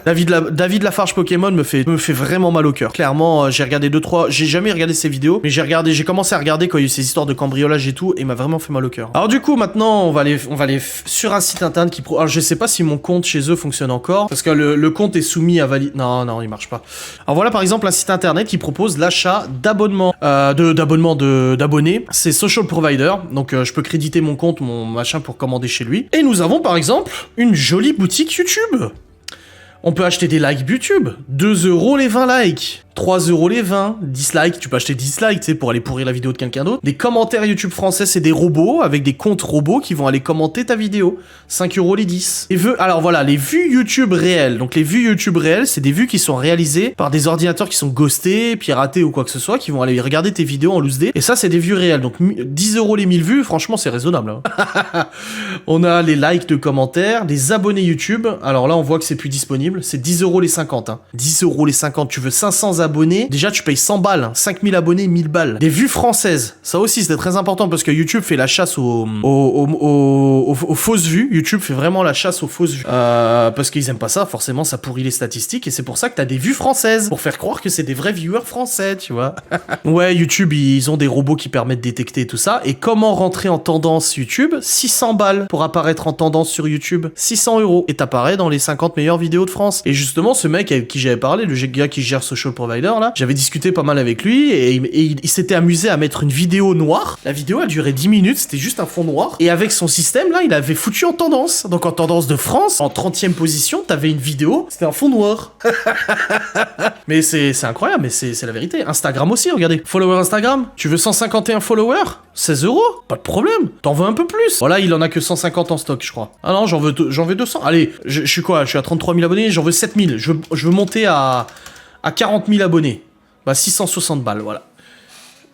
David Lafarge Pokémon me fait vraiment mal au cœur. Clairement, j'ai regardé 2-3... J'ai jamais regardé ses vidéos, mais j'ai commencé à regarder quand il y a eu ces histoires de cambriolage et tout, et il m'a vraiment fait mal au cœur. Alors du coup, maintenant, on va aller sur un site internet qui... Alors je sais pas si mon compte chez eux fonctionne encore, parce que le compte est soumis à valide... Non, il marche pas. Alors voilà, par exemple, un site internet qui propose l'achat d'abonnements. D'abonnés. C'est Social Provider, donc je peux créditer mon compte, mon machin pour commander chez lui. Et nous avons, par exemple, une jolie boutique YouTube. On peut acheter des likes YouTube. 2€ les 20 likes. 3€ les 20, dislikes, tu peux acheter dislikes, tu sais, pour aller pourrir la vidéo de quelqu'un d'autre. Des commentaires YouTube français, c'est des robots, avec des comptes robots qui vont aller commenter ta vidéo. 5€ les 10. Alors voilà, les vues YouTube réelles. Donc les vues YouTube réelles, c'est des vues qui sont réalisées par des ordinateurs qui sont ghostés, piratés ou quoi que ce soit, qui vont aller regarder tes vidéos en loose day. Et ça, c'est des vues réelles. Donc 10€ les 1000 vues, franchement, c'est raisonnable. Hein. On a les likes de commentaires, des abonnés YouTube. Alors là, on voit que c'est plus disponible. C'est 10€ les 50. Hein. 10€ les 50. Tu veux 500 abonnés, déjà tu payes 100 balles, hein. 5000 abonnés, 1000 balles. Des vues françaises, ça aussi c'était très important parce que YouTube fait la chasse aux fausses vues. YouTube fait vraiment la chasse aux fausses vues. Parce qu'ils aiment pas ça, forcément ça pourrit les statistiques et c'est pour ça que t'as des vues françaises, pour faire croire que c'est des vrais viewers français, tu vois. Ouais, YouTube, ils ont des robots qui permettent de détecter tout ça. Et comment rentrer en tendance YouTube? 600 balles pour apparaître en tendance sur YouTube. 600€. Et t'apparais dans les 50 meilleures vidéos de France. Et justement, ce mec avec qui j'avais parlé, le gars qui gère Social Provider, là, j'avais discuté pas mal avec lui et il s'était amusé à mettre une vidéo noire. La vidéo a duré 10 minutes, c'était juste un fond noir. Et avec son système, là, il avait foutu en tendance. Donc en tendance de France, en 30e position, t'avais une vidéo, c'était un fond noir. Mais c'est incroyable, mais c'est la vérité. Instagram aussi, regardez. Follower Instagram, tu veux 151 followers? 16€? Pas de problème. T'en veux un peu plus? Voilà, il en a que 150 en stock, je crois. Ah non, j'en veux 200. Allez, je suis quoi? Je suis à 33 000 abonnés, j'en veux 7000. Je veux monter à 40 000 abonnés. Bah 660 balles, voilà.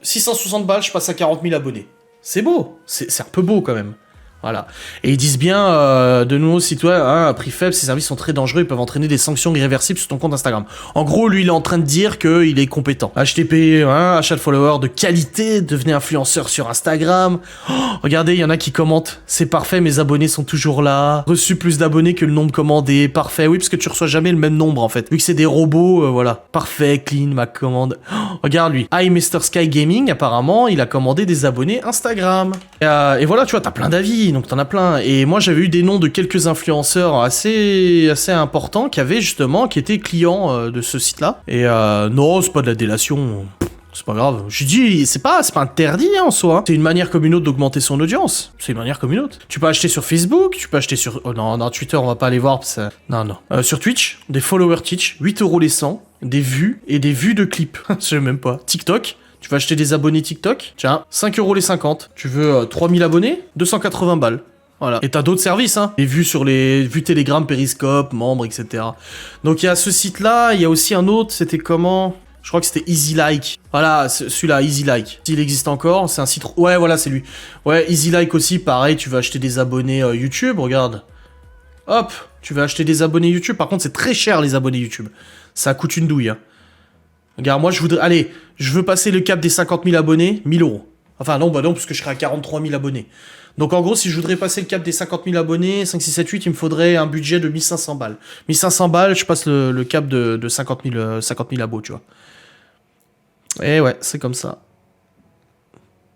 660 balles, je passe à 40 000 abonnés. C'est beau, c'est un peu beau quand même. Voilà. Et ils disent bien, de nouveau, si toi, hein, à prix faible, ces services sont très dangereux, ils peuvent entraîner des sanctions irréversibles sur ton compte Instagram. En gros, lui, il est en train de dire qu'il est compétent. HTP, hein, achat de followers de qualité, devenez influenceur sur Instagram. Oh, regardez, il y en a qui commentent. C'est parfait, mes abonnés sont toujours là. Reçu plus d'abonnés que le nombre commandé. Parfait, oui, parce que tu reçois jamais le même nombre, en fait. Vu que c'est des robots, voilà. Parfait, clean, ma commande. Oh, regarde, lui. Mr. Sky Gaming, apparemment, il a commandé des abonnés Instagram. Et voilà, tu vois, t'as plein d'avis. Donc t'en as plein. Et moi j'avais eu des noms de quelques influenceurs assez importants qui étaient clients de ce site-là. Et non, c'est pas de la délation. C'est pas grave. Je dis, c'est pas interdit hein, en soi. Hein. C'est une manière comme une autre d'augmenter son audience. C'est une manière comme une autre. Tu peux acheter sur Facebook, tu peux acheter sur... Oh non, Twitter, on va pas aller voir. Parce que... Non. Sur Twitch, des followers Twitch, 8€ les 100, des vues et des vues de clips. Je sais même pas. TikTok, tu vas acheter des abonnés TikTok. Tiens, 5€ les 50. Tu veux 3000 abonnés, 280 balles. Voilà. Et t'as d'autres services, hein. Les vues sur les vues Telegram, Periscope, membres, etc. Donc il y a ce site-là, il y a aussi un autre, c'était comment? Je crois que c'était Easy Like. Voilà, celui-là, Easy Like. S'il existe encore, c'est un site... Ouais, voilà, c'est lui. Ouais, Easy Like aussi, pareil, tu vas acheter des abonnés YouTube, regarde. Hop, tu vas acheter des abonnés YouTube. Par contre, c'est très cher, les abonnés YouTube. Ça coûte une douille, hein. Regarde, moi, je voudrais... Allez, je veux passer le cap des 50 000 abonnés, 1000€. Enfin, non, bah non, parce que je serai à 43 000 abonnés. Donc, en gros, si je voudrais passer le cap des 50 000 abonnés, 5, 6, 7, 8, il me faudrait un budget de 1500 balles. 1500 balles, je passe le cap de 50 000 abos, tu vois. Et ouais, c'est comme ça.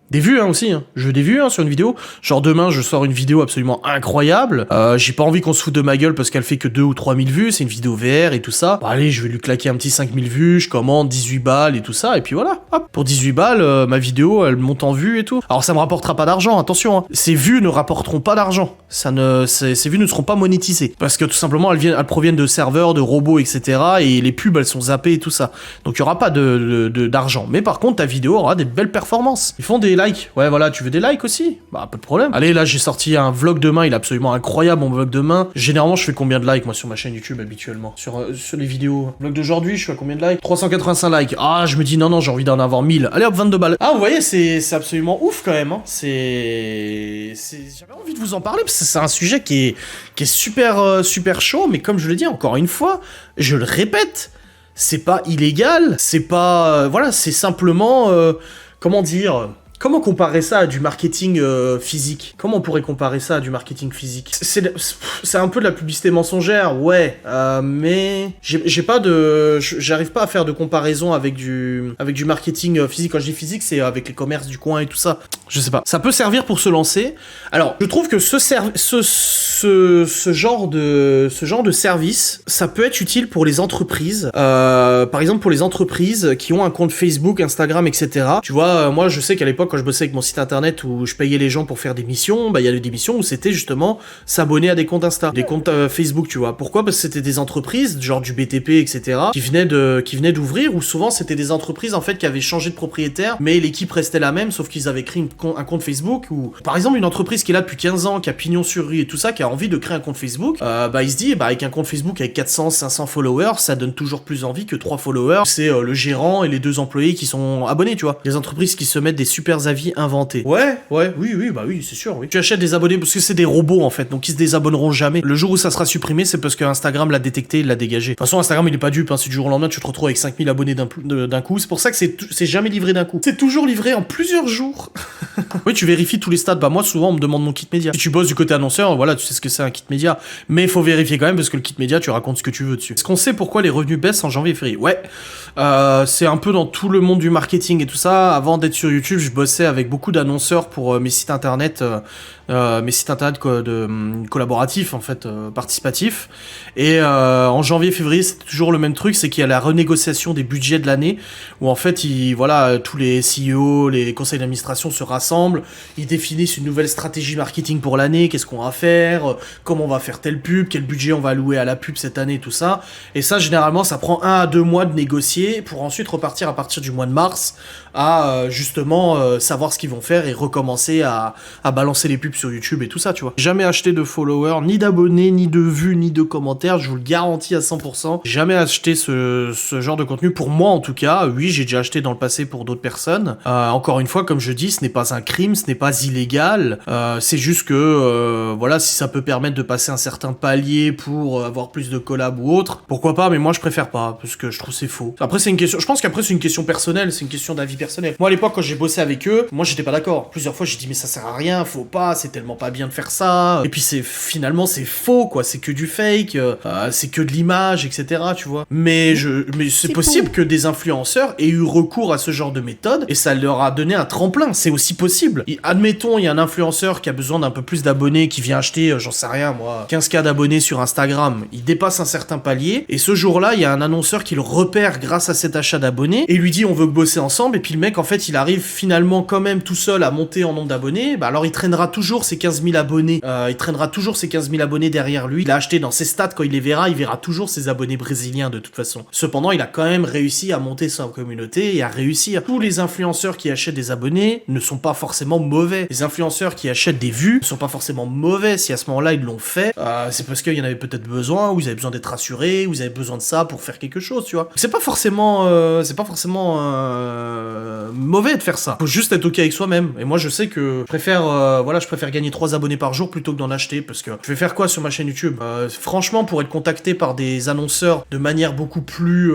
Des vues hein, aussi, hein. Je veux des vues hein, sur une vidéo. Genre demain, je sors une vidéo absolument incroyable. J'ai pas envie qu'on se foute de ma gueule parce qu'elle fait que 2 ou 3 000 vues. C'est une vidéo VR et tout ça. Bon, allez, je vais lui claquer un petit 5 000 vues. Je commande 18 balles et tout ça. Et puis voilà, hop. Pour 18 balles, ma vidéo, elle monte en vues et tout. Alors ça me rapportera pas d'argent, attention. Hein. Ces vues ne rapporteront pas d'argent. Ces vues ne seront pas monétisées. Parce que tout simplement, elles proviennent de serveurs, de robots, etc. Et les pubs, elles sont zappées et tout ça. Donc il y aura pas d'argent. Mais par contre, ta vidéo aura des belles performances. Ils font des likes. Ouais, voilà, tu veux des likes aussi? Bah, pas de problème. Allez, là, j'ai sorti un vlog de main, il est absolument incroyable, mon vlog de main. Généralement, je fais combien de likes, moi, sur ma chaîne YouTube, habituellement? Sur les vidéos. Vlog d'aujourd'hui, je fais combien de likes? 385 likes. Ah, je me dis, non, j'ai envie d'en avoir 1000. Allez, hop, 22 balles. Ah, vous voyez, c'est absolument ouf, quand même, hein. J'avais envie de vous en parler, parce que c'est un sujet qui est super, super chaud, mais comme je le dis, encore une fois, je le répète, c'est pas illégal, c'est pas... voilà, c'est simplement... comment dire... Comment comparer ça à du marketing physique? Comment on pourrait comparer ça à du marketing physique? C'est un peu de la publicité mensongère, ouais, mais j'arrive pas à faire de comparaison avec du marketing physique. Quand je dis physique, c'est avec les commerces du coin et tout ça. Je sais pas. Ça peut servir pour se lancer. Alors, je trouve que ce genre de service, ça peut être utile pour les entreprises. Par exemple, pour les entreprises qui ont un compte Facebook, Instagram, etc. Tu vois, moi, je sais qu'à l'époque, quand je bossais avec mon site internet où je payais les gens pour faire des missions, bah il y a des missions où c'était justement s'abonner à des comptes Insta, des comptes Facebook, tu vois. Pourquoi? Parce que c'était des entreprises, genre du BTP, etc., qui venaient d'ouvrir, ou souvent c'était des entreprises en fait qui avaient changé de propriétaire, mais l'équipe restait la même, sauf qu'ils avaient créé un compte Facebook, ou par exemple une entreprise qui est là depuis 15 ans, qui a pignon sur rue et tout ça, qui a envie de créer un compte Facebook, bah il se dit, bah avec un compte Facebook avec 400, 500 followers, ça donne toujours plus envie que 3 followers, c'est le gérant et les 2 employés qui sont abonnés, tu vois. Les entreprises qui se mettent des super avis inventés. Ouais, oui, bah oui, c'est sûr, oui. Tu achètes des abonnés parce que c'est des robots, en fait, donc ils se désabonneront jamais. Le jour où ça sera supprimé, c'est parce que Instagram l'a détecté, il l'a dégagé. De toute façon, Instagram, il est pas dupe, hein. Si du jour au lendemain, tu te retrouves avec 5000 abonnés d'un coup, c'est pour ça que c'est jamais livré d'un coup. C'est toujours livré en plusieurs jours. Oui, tu vérifies tous les stats. Bah moi, souvent, on me demande mon kit média. Si tu bosses du côté annonceur, voilà, tu sais ce que c'est un kit média. Mais il faut vérifier quand même parce que le kit média, tu racontes ce que tu veux dessus. Est-ce qu'on sait pourquoi les revenus baissent en janvier et février? Ouais, c'est un peu dans tout le monde du marketing et tout ça. Avant d'être sur YouTube, je bossais avec beaucoup d'annonceurs pour mes sites internet collaboratifs, en fait, participatifs. Et en janvier-février, c'est toujours le même truc, c'est qu'il y a la renégociation des budgets de l'année, où en fait, tous les CEO, les conseils d'administration se rassemblent, ils définissent une nouvelle stratégie marketing pour l'année, qu'est-ce qu'on va faire, comment on va faire telle pub, quel budget on va allouer à la pub cette année, tout ça. Et ça, généralement, ça prend 1 à 2 mois de négocier pour ensuite repartir à partir du mois de mars à justement savoir ce qu'ils vont faire et recommencer à balancer les pubs sur YouTube et tout ça, tu vois. Jamais acheté de followers, ni d'abonnés, ni de vues, ni de commentaires, je vous le garantis à 100%. Jamais acheté ce genre de contenu, pour moi en tout cas. Oui, j'ai déjà acheté dans le passé pour d'autres personnes. Encore une fois, comme je dis, ce n'est pas un crime, ce n'est pas illégal. C'est juste que, voilà, si ça peut permettre de passer un certain palier pour avoir plus de collabs ou autre, pourquoi pas, mais moi je préfère pas, parce que je trouve c'est faux. Après, c'est une question, je pense qu'après c'est une question personnelle, c'est une question d'avis personnel. Moi à l'époque, quand j'ai bossé avec eux, moi j'étais pas d'accord. Plusieurs fois j'ai dit mais ça sert à rien, faut pas, c'est tellement pas bien de faire ça. Et puis finalement c'est faux, quoi, c'est que du fake, c'est que de l'image, etc., tu vois. Mais c'est possible que des influenceurs aient eu recours à ce genre de méthode et ça leur a donné un tremplin, c'est aussi possible. Admettons, il y a un influenceur qui a besoin d'un peu plus d'abonnés, qui vient acheter, j'en sais rien moi, 15K d'abonnés sur Instagram, il dépasse un certain palier, et ce jour-là, il y a un annonceur qui le repère grâce à cet achat d'abonnés, et lui dit on veut bosser ensemble, et puis le mec, en fait, il arrive finalement quand même tout seul à monter en nombre d'abonnés, bah alors il traînera toujours ses 15 000 abonnés, derrière lui, il a acheté dans ses stats, quand il les verra, il verra toujours ses abonnés brésiliens de toute façon. Cependant, il a quand même réussi à monter sa communauté et à réussir. Tous les influenceurs qui achètent des abonnés ne sont pas forcément mauvais. Les influenceurs qui achètent des vues ne sont pas forcément mauvais. Si à ce moment-là ils l'ont fait, c'est parce qu'il y en avait peut-être besoin, ou ils avaient besoin d'être rassurés, ou ils avaient besoin de ça pour faire quelque chose, tu vois. C'est pas forcément mauvais de faire ça. Faut juste être ok avec soi-même. Et moi je sais que je préfère gagner 3 abonnés par jour plutôt que d'en acheter, parce que je vais faire quoi sur ma chaîne YouTube? Franchement, pour être contacté par des annonceurs de manière beaucoup plus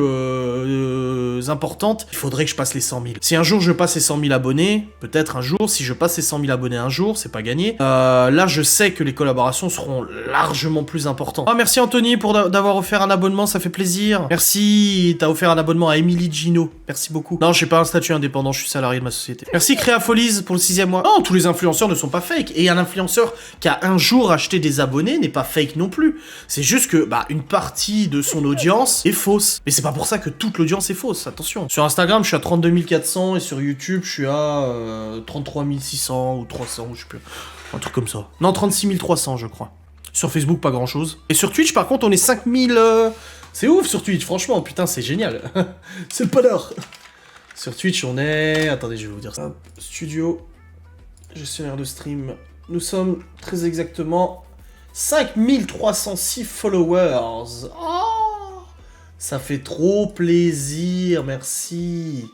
importante, il faudrait que je passe les 100 000. Si un jour je passe les 100 000 abonnés, peut-être un jour, si je passe les 100 000 abonnés un jour, c'est pas gagné. Là, je sais que les collaborations seront largement plus importantes. Ah, merci Anthony pour d'avoir offert un abonnement, ça fait plaisir. Merci, t'as offert un abonnement à Emily Gino. Merci beaucoup. Non, j'ai pas un statut indépendant, je suis salarié de ma société. Merci Créafolies pour le 6e mois. Non, tous les influenceurs ne sont pas fake. Et un influenceur qui a un jour acheté des abonnés n'est pas fake non plus. C'est juste que, une partie de son audience est fausse. Mais c'est pas pour ça que toute l'audience est fausse, attention. Sur Instagram, je suis à 32 400 et sur YouTube, je suis à 33 600 ou 300, je sais plus. Un truc comme ça. Non, 36 300, je crois. Sur Facebook, pas grand chose. Et sur Twitch, par contre, on est 5000... C'est ouf sur Twitch, franchement, putain, c'est génial. C'est le bonheur. Sur Twitch, on est... Attendez, je vais vous dire ça. Studio, gestionnaire de stream. Nous sommes très exactement 5306 followers. Oh, ça fait trop plaisir, merci.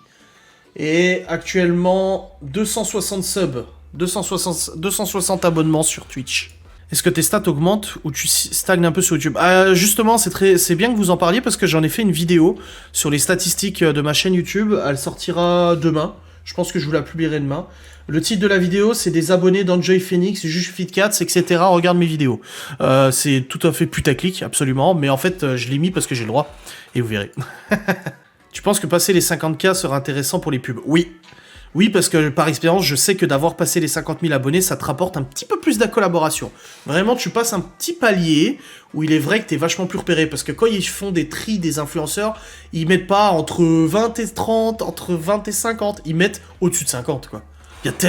Et actuellement, 260 subs. 260 abonnements sur Twitch. Est-ce que tes stats augmentent ou tu stagnes un peu sur YouTube? Justement, c'est bien que vous en parliez parce que j'en ai fait une vidéo sur les statistiques de ma chaîne YouTube. Elle sortira demain. Je pense que je vous la publierai demain. Le titre de la vidéo, c'est des abonnés d'Enjoy Phoenix, Juge FitCats, etc. Regarde mes vidéos. C'est tout à fait putaclic, absolument. Mais en fait, je l'ai mis parce que j'ai le droit. Et vous verrez. Tu penses que passer les 50K sera intéressant pour les pubs? Oui. Oui, parce que par expérience, je sais que d'avoir passé les 50 000 abonnés, ça te rapporte un petit peu plus de collaboration. Vraiment, tu passes un petit palier où il est vrai que t'es vachement plus repéré. Parce que quand ils font des tris des influenceurs, ils mettent pas entre 20 et 30, entre 20 et 50. Ils mettent au-dessus de 50, quoi.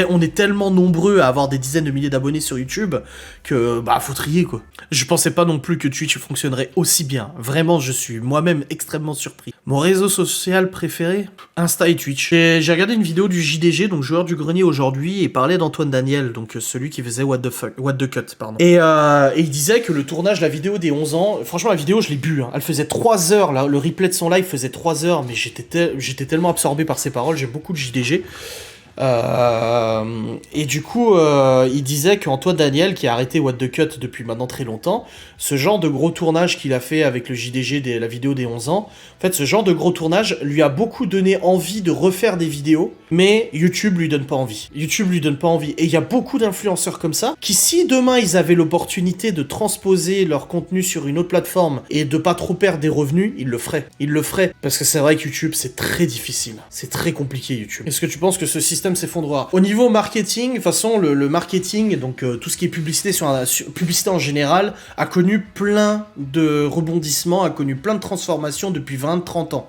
On est tellement nombreux à avoir des dizaines de milliers d'abonnés sur YouTube que, faut trier, quoi. Je pensais pas non plus que Twitch fonctionnerait aussi bien. Vraiment, je suis moi-même extrêmement surpris. Mon réseau social préféré? Insta et Twitch. J'ai regardé une vidéo du JDG, donc joueur du grenier aujourd'hui, et parlait d'Antoine Daniel, donc celui qui faisait What the Cut, pardon. Et il disait que le tournage de la vidéo des 11 ans, franchement, la vidéo, je l'ai bu, hein. Elle faisait 3 heures, là, le replay de son live faisait 3 heures, mais j'étais tellement absorbé par ses paroles, j'ai beaucoup de JDG. Et du coup, il disait qu'Antoine Daniel, qui a arrêté What the Cut depuis maintenant très longtemps, ce genre de gros tournage qu'il a fait avec le JDG, la vidéo des 11 ans, en fait, ce genre de gros tournage lui a beaucoup donné envie de refaire des vidéos, mais YouTube lui donne pas envie. YouTube lui donne pas envie. Et il y a beaucoup d'influenceurs comme ça, qui si demain ils avaient l'opportunité de transposer leur contenu sur une autre plateforme et de pas trop perdre des revenus, ils le feraient. Ils le feraient. Parce que c'est vrai que YouTube, c'est très difficile. C'est très compliqué, YouTube. Est-ce que tu penses que ce système s'effondrera? Au niveau marketing, de toute façon, le marketing, donc tout ce qui est publicité publicité en général, a connu plein de rebondissements, a connu plein de transformations depuis 20-30 ans.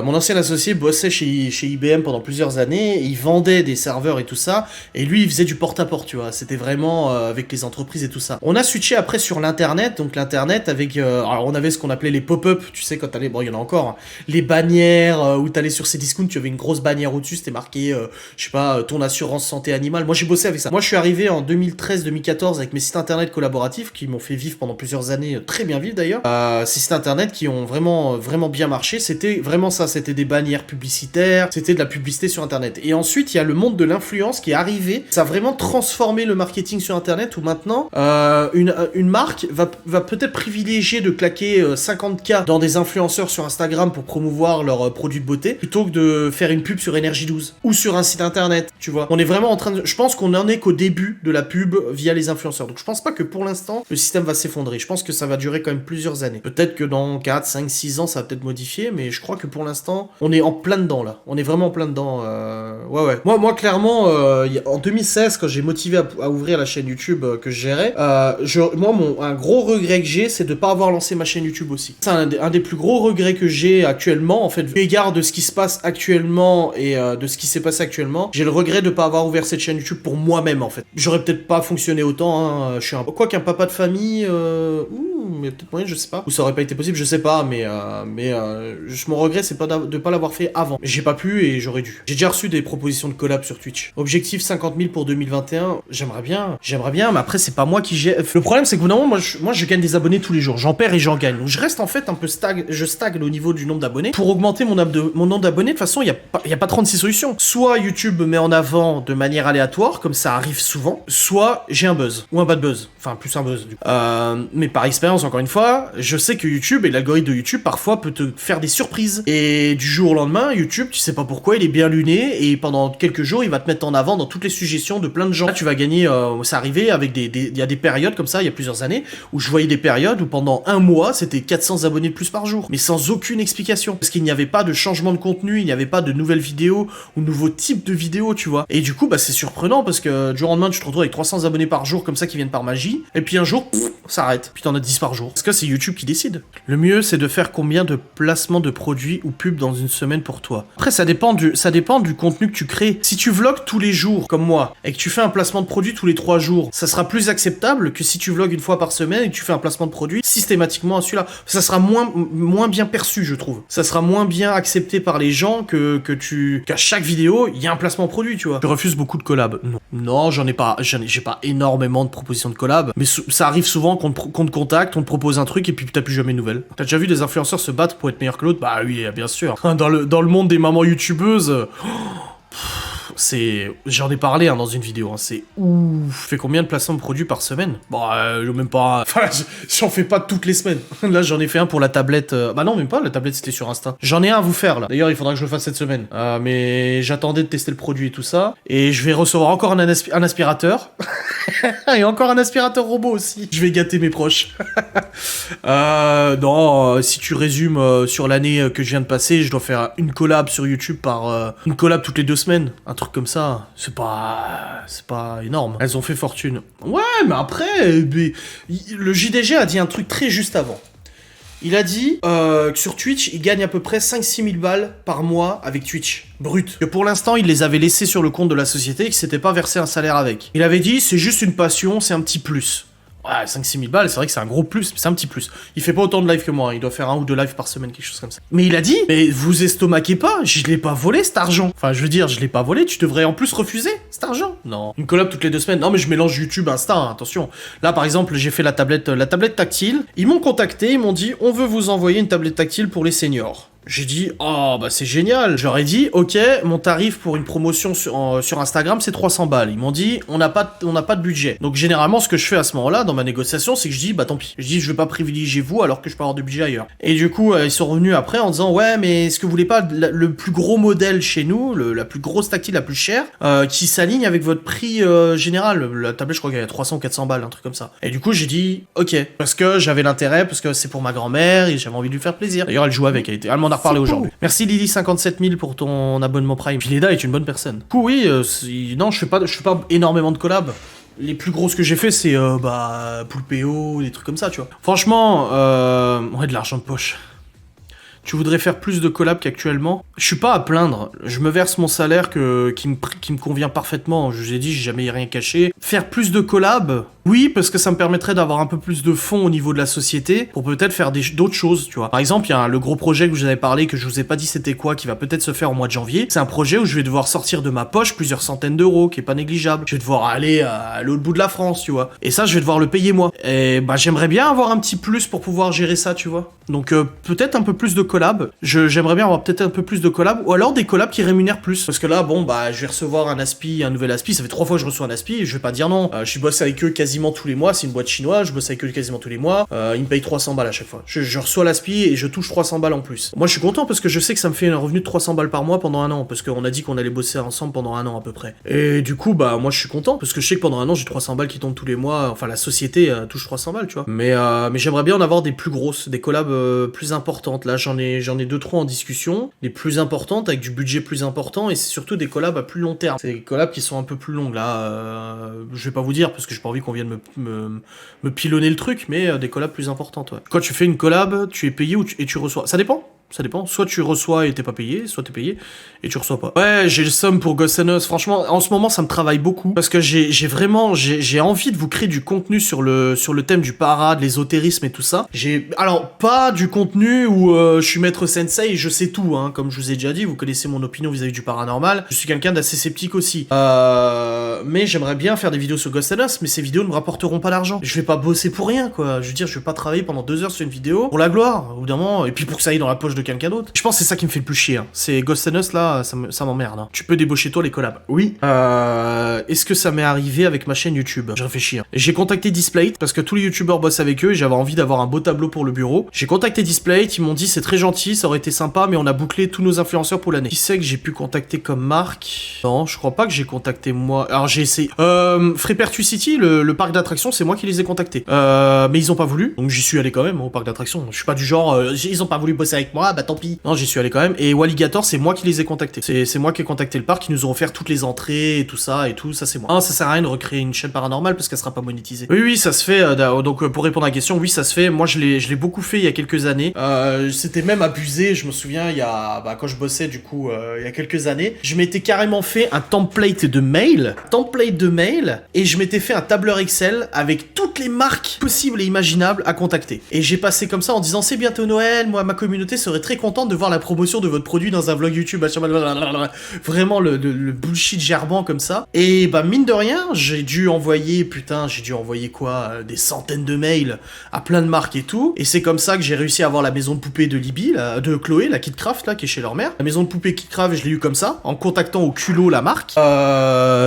Mon ancien associé bossait chez IBM pendant plusieurs années, et il vendait des serveurs et tout ça, et lui, il faisait du porte-à-porte, tu vois. C'était vraiment avec les entreprises et tout ça. On a switché après sur l'internet, donc l'internet avec... alors on avait ce qu'on appelait les pop-up, tu sais, quand t'allais... Bon, il y en a encore, hein, les bannières, où t'allais sur Cdiscount, tu avais une grosse bannière au-dessus, c'était marqué, je sais pas, ton assurance santé animale. Moi, j'ai bossé avec ça. Moi, je suis arrivé en 2013-2014 avec mes sites internet collaboratifs qui m'ont fait vivre pendant plusieurs années, très bien vivre d'ailleurs. Ces sites internet qui ont vraiment bien marché, c'était vraiment ça, c'était des bannières publicitaires, c'était de la publicité sur internet. Et ensuite, il y a le monde de l'influence qui est arrivé, ça a vraiment transformé le marketing sur internet où maintenant, une marque va peut-être privilégier de claquer 50K dans des influenceurs sur Instagram pour promouvoir leurs produits de beauté, plutôt que de faire une pub sur Énergie 12 ou sur un site internet internet, tu vois. On est vraiment en train de... Je pense qu'on en est qu'au début de la pub via les influenceurs. Donc je pense pas que pour l'instant, le système va s'effondrer. Je pense que ça va durer quand même plusieurs années. Peut-être que dans 4, 5, 6 ans, ça va peut-être modifier, mais je crois que pour l'instant, on est en plein dedans, là. On est vraiment en plein dedans. Ouais. Moi clairement, en 2016, quand j'ai motivé à ouvrir la chaîne YouTube que je gérais, un gros regret que j'ai, c'est de pas avoir lancé ma chaîne YouTube aussi. C'est un des plus gros regrets que j'ai actuellement, en fait, vu égard de ce qui se passe actuellement et de ce qui s'est passé actuellement, j'ai le regret de pas avoir ouvert cette chaîne YouTube pour moi-même, en fait. J'aurais peut-être pas fonctionné autant, hein. Je suis quoi qu'un papa de famille, mais peut-être moyen, je sais pas. Ou ça aurait pas été possible, je sais pas, mais mon regret, c'est pas de pas l'avoir fait avant. J'ai pas pu et j'aurais dû. J'ai déjà reçu des propositions de collab sur Twitch. Objectif 50 000 pour 2021, j'aimerais bien, mais après, c'est pas moi qui j'ai... Le problème, c'est que vraiment, moi, je gagne des abonnés tous les jours. J'en perds et j'en gagne. Donc, je reste en fait un peu je stagne au niveau du nombre d'abonnés. Pour augmenter mon nombre d'abonnés, de toute façon, il y a pas 36 solutions. Soit YouTube me met en avant de manière aléatoire, comme ça arrive souvent, soit j'ai un buzz. Ou un bad buzz. Enfin, plus un buzz, du coup. Mais par expérience, encore une fois, je sais que YouTube et l'algorithme de YouTube, parfois, peut te faire des surprises. Et du jour au lendemain, YouTube, tu sais pas pourquoi, il est bien luné, et pendant quelques jours, il va te mettre en avant dans toutes les suggestions de plein de gens. Là, tu vas gagner, ça arrivait avec il y a des périodes comme ça, il y a plusieurs années, où je voyais des périodes où pendant un mois, c'était 400 abonnés de plus par jour. Mais sans aucune explication. Parce qu'il n'y avait pas de changement de contenu, il n'y avait pas de nouvelles vidéos, ou nouveaux types de vidéos, tu vois. Et du coup, bah, c'est surprenant, parce que du jour au lendemain, tu te retrouves avec 300 abonnés par jour, comme ça, qui viennent par magie, et puis un jour, ça arrête. Puis t'en as 10 par jour. Parce que c'est YouTube qui décide. Le mieux, c'est de faire combien de placements de produits ou pubs dans une semaine pour toi. Après, ça dépend du contenu que tu crées. Si tu vlogs tous les jours, comme moi, et que tu fais un placement de produit tous les 3 jours, ça sera plus acceptable que si tu vlogs une fois par semaine et que tu fais un placement de produit systématiquement à celui-là. Ça sera moins bien perçu, je trouve. Ça sera moins bien accepté par les gens qu'à chaque vidéo, il y a un placement produit, tu vois. Je refuse beaucoup de collabs. Non, j'ai pas énormément de propositions de collabs, mais ça arrive souvent qu'on te contacte, on te propose un truc et puis t'as plus jamais de nouvelles. T'as déjà vu des influenceurs se battre pour être meilleur que l'autre? Bah oui, bien sûr. Dans le monde des mamans youtubeuses... J'en ai parlé dans une vidéo, c'est ouf. Je fais combien de placements de produits par semaine? Bon, même pas... Enfin, j'en fais pas toutes les semaines. Là, j'en ai fait un pour la tablette... Bah non, même pas, la tablette, c'était sur Insta. J'en ai un à vous faire, là. D'ailleurs, il faudra que je le fasse cette semaine. Mais j'attendais de tester le produit et tout ça. Et je vais recevoir encore un aspirateur. Et encore un aspirateur robot aussi. Je vais gâter mes proches. Non, si tu résumes sur l'année que je viens de passer, je dois faire une collab sur YouTube une collab toutes les 2 semaines. Un truc comme ça, c'est pas énorme. Elles ont fait fortune. Ouais, mais après, le JDG a dit un truc très juste avant. Il a dit que sur Twitch, il gagne à peu près 5-6 000 balles par mois avec Twitch, brut. Que pour l'instant, il les avait laissés sur le compte de la société et qu'il s'était pas versé un salaire avec. Il avait dit, c'est juste une passion, c'est un petit plus. Ouais, 5-6 000 balles, c'est vrai que c'est un gros plus, mais c'est un petit plus. Il fait pas autant de live que moi, il doit faire 1 ou 2 lives par semaine, quelque chose comme ça. Mais il a dit, mais vous estomaquez pas, je l'ai pas volé cet argent. Enfin, je veux dire, je l'ai pas volé, tu devrais en plus refuser cet argent. Non. Une collab toutes les 2 semaines. Non, mais je mélange YouTube, Insta, hein, attention. Là, par exemple, j'ai fait la tablette tactile. Ils m'ont contacté, ils m'ont dit, on veut vous envoyer une tablette tactile pour les seniors. J'ai dit, oh, bah c'est génial. Je leur ai dit, ok, mon tarif pour une promotion sur Instagram, c'est 300 balles. Ils m'ont dit, on n'a pas de budget. Donc, généralement, ce que je fais à ce moment-là, dans ma négociation, c'est que je dis, bah tant pis. Je dis, je vais pas privilégier vous alors que je peux avoir du budget ailleurs. Et du coup, ils sont revenus après en disant, ouais, mais est-ce que vous voulez pas le plus gros modèle chez nous, la plus grosse tactile, la plus chère, qui s'aligne avec votre prix général? La tablette, je crois qu'elle a 300 ou 400 balles, un truc comme ça. Et du coup, j'ai dit, ok. Parce que j'avais l'intérêt, parce que c'est pour ma grand-mère et j'avais envie de lui faire plaisir. D'ailleurs, elle joue avec, elle m'en a reparlé aujourd'hui. Merci Lily 57 000 pour ton abonnement Prime. Pileda est une bonne personne. Du coup, oui, non, je fais pas énormément de collabs. Les plus grosses que j'ai fait, c'est Poulpeo, des trucs comme ça, tu vois. Franchement, ouais, de l'argent de poche. Tu voudrais faire plus de collabs qu'actuellement? Je suis pas à plaindre. Je me verse mon salaire qui me convient parfaitement. Je vous ai dit, j'ai jamais rien caché. Faire plus de collabs? Oui, parce que ça me permettrait d'avoir un peu plus de fonds au niveau de la société pour peut-être faire d'autres choses, tu vois. Par exemple, il y a le gros projet que je vous avais parlé, que je vous ai pas dit c'était quoi, qui va peut-être se faire au mois de janvier. C'est un projet où je vais devoir sortir de ma poche plusieurs centaines d'euros, qui est pas négligeable. Je vais devoir aller à l'autre bout de la France, tu vois. Et ça, je vais devoir le payer moi. Et bah, j'aimerais bien avoir un petit plus pour pouvoir gérer ça, tu vois. Donc, peut-être un peu plus de collabs. J'aimerais bien avoir peut-être un peu plus de collabs, ou alors des collabs qui rémunèrent plus. Parce que là, bon, bah, je vais recevoir un nouvel Aspi. Ça fait 3 fois que je reçois un Aspi, et je vais pas dire non. Je suis bossé avec eux quasiment quasiment tous les mois, c'est une boîte chinoise, je bosse avec eux quasiment tous les mois, ils me payent 300 balles à chaque fois. Je reçois l'aspi et je touche 300 balles en plus. Moi je suis content parce que je sais que ça me fait un revenu de 300 balles par mois pendant un an, parce qu'on a dit qu'on allait bosser ensemble pendant un an à peu près. Et du coup bah moi je suis content parce que je sais que pendant un an j'ai 300 balles qui tombent tous les mois, enfin la société touche 300 balles tu vois. Mais j'aimerais bien en avoir des plus grosses, des collabs plus importantes. Là j'en ai 2-3 en discussion, les plus importantes avec du budget plus important, et c'est surtout des collabs à plus long terme. C'est des collabs qui sont un peu plus longues là, je vais pas vous dire parce que j'ai pas envie qu'on vienne me pilonner le truc, mais des collabs plus importantes ouais. Quand tu fais une collab, tu es payé et tu reçois, ça dépend. Ça dépend, soit tu reçois et t'es pas payé, soit t'es payé et tu reçois pas. Ouais, j'ai le somme pour Ghost and Us, franchement, en ce moment ça me travaille beaucoup, parce que j'ai vraiment envie de vous créer du contenu sur le thème du para, de l'ésotérisme et tout ça. Alors, pas du contenu où je suis maître sensei et je sais tout, hein, comme je vous ai déjà dit, vous connaissez mon opinion vis-à-vis du paranormal, je suis quelqu'un d'assez sceptique aussi. Mais j'aimerais bien faire des vidéos sur Ghost and Us, mais ces vidéos ne me rapporteront pas d'argent. Je vais pas bosser pour rien, quoi. Je veux dire, je vais pas travailler pendant 2 heures sur une vidéo pour la gloire, au bout d'un moment, et puis pour que ça aille dans la poche de quelqu'un d'autre. Je pense que c'est ça qui me fait le plus chier. Hein. C'est Ghost and Us là, ça m'emmerde. Hein. Tu peux débaucher toi les collabs. Oui. Est-ce que ça m'est arrivé avec ma chaîne YouTube? Je réfléchis. Hein. J'ai contacté Displate parce que tous les youtubeurs bossent avec eux et j'avais envie d'avoir un beau tableau pour le bureau. J'ai contacté Displate, ils m'ont dit c'est très gentil, ça aurait été sympa, mais on a bouclé tous nos influenceurs pour l'année. Qui c'est que j'ai pu contacter comme marque? Non, je crois pas que j'ai contacté moi. Alors j'ai essayé. Freepertu City, le parc d'attractions, c'est moi qui les ai contactés. Mais ils ont pas voulu, donc j'y suis allé quand même au parc d'attractions. Je suis pas du genre, ils ont pas voulu bosser avec moi, bah tant pis. Non, j'y suis allé quand même. Et Walligator, c'est moi qui les ai contactés. C'est moi qui ai contacté le parc, qui nous ont offert toutes les entrées et tout ça, c'est moi. Non, ça sert à rien de recréer une chaîne paranormale parce qu'elle sera pas monétisée. Oui, ça se fait. Donc pour répondre à la question, oui, ça se fait. Moi, je l'ai beaucoup fait il y a quelques années. C'était même abusé. Je me souviens, quand je bossais du coup, il y a quelques années, je m'étais carrément fait un template de mail, et je m'étais fait un tableur Excel avec toutes les marques possibles et imaginables à contacter. Et j'ai passé comme ça en disant c'est bientôt Noël, moi ma communauté serait très contente de voir la promotion de votre produit dans un vlog YouTube. Vraiment le bullshit gerbant comme ça. Et bah mine de rien, j'ai dû envoyer quoi, des centaines de mails à plein de marques et tout. Et c'est comme ça que j'ai réussi à avoir la maison de poupée de Libby, de Chloé, la Kitcraft là, qui est chez leur mère. La maison de poupée Kitcraft, je l'ai eu comme ça, en contactant au culot la marque.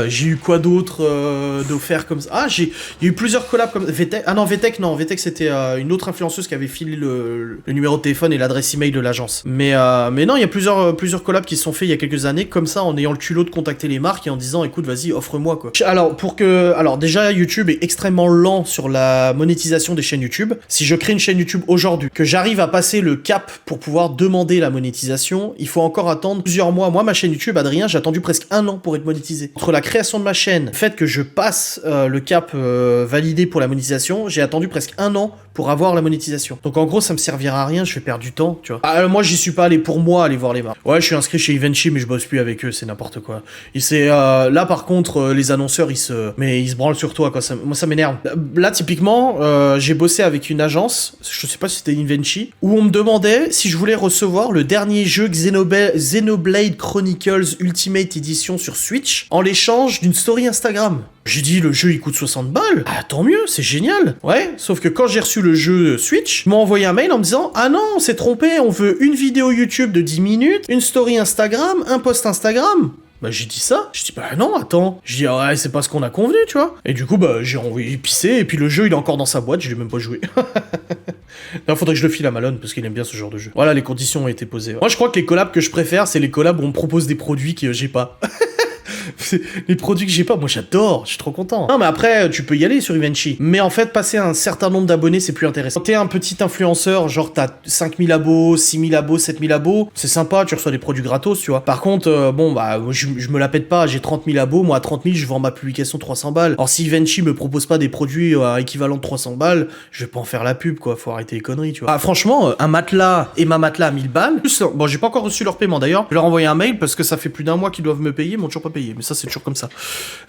J'ai eu quoi d'autre d'offert comme ça? Ah, il y a eu plusieurs collabs comme VTech. Ah non, VTech c'était une autre influenceuse qui avait filé le numéro de téléphone et l'adresse email de l'agence. Mais non, il y a plusieurs collabs qui se sont faits il y a quelques années comme ça, en ayant le culot de contacter les marques et en disant écoute, vas-y, offre-moi quoi. Alors déjà YouTube est extrêmement lent sur la monétisation des chaînes YouTube. Si je crée une chaîne YouTube aujourd'hui, que j'arrive à passer le cap pour pouvoir demander la monétisation, il faut encore attendre plusieurs mois. Moi, ma chaîne YouTube, Adrien, j'ai attendu presque 1 an pour être monétisé. Entre la création de ma chaîne, le fait que je passe le cap validé pour la monétisation, j'ai attendu presque 1 an pour avoir la monétisation. Donc en gros, ça me servira à rien, je vais perdre du temps, tu vois. Moi, j'y suis pas allé pour moi aller voir les marques. Ouais, je suis inscrit chez Evenchi, mais je bosse plus avec eux, c'est n'importe quoi. Et c'est là par contre, les annonceurs, ils se branlent sur toi, quoi. Moi, ça m'énerve. Là, typiquement, j'ai bossé avec une agence, je sais pas si c'était Evenchi, où on me demandait si je voulais recevoir le dernier jeu Xenoblade Chronicles Ultimate Edition sur Switch en l'échange d'une story Instagram. J'ai dit, le jeu il coûte 60 balles. Ah, tant mieux, c'est génial. Ouais, sauf que quand j'ai reçu le jeu Switch, ils m'ont envoyé un mail en me disant ah non, on s'est trompé, on veut une vidéo YouTube de 10 minutes, une story Instagram, un post Instagram. Bah j'ai dit ça, je dis bah non attends, je dis ouais c'est pas ce qu'on a convenu tu vois. Et du coup bah j'ai renvoyé pisser et puis le jeu il est encore dans sa boîte, je l'ai même pas joué. Là faudrait que je le file à Malone parce qu'il aime bien ce genre de jeu. Voilà, les conditions ont été posées. Moi je crois que les collabs que je préfère c'est les collabs où on me propose des produits que j'ai pas. Les produits que j'ai pas, moi j'adore, je suis trop content. Non mais après tu peux y aller sur Evenchi, mais en fait passer un certain nombre d'abonnés c'est plus intéressant. Quand t'es un petit influenceur, genre t'as 5000 abos, 6000 abos, 7000 abos, c'est sympa, tu reçois des produits gratos tu vois. Par contre je me la pète pas, j'ai 30 000 abos, moi à 30 000 je vends ma publication 300 balles. Alors si Evenchi me propose pas des produits équivalents de 300 balles, je vais pas en faire la pub quoi, faut arrêter les conneries tu vois. Ah franchement un matelas et ma matelas à 1000 balles, plus, bon j'ai pas encore reçu leur paiement d'ailleurs, je leur ai envoyé un mail parce que ça fait plus d'1 mois qu'ils doivent me payer, ils m'ont toujours pas payé. Mais ça c'est toujours comme ça.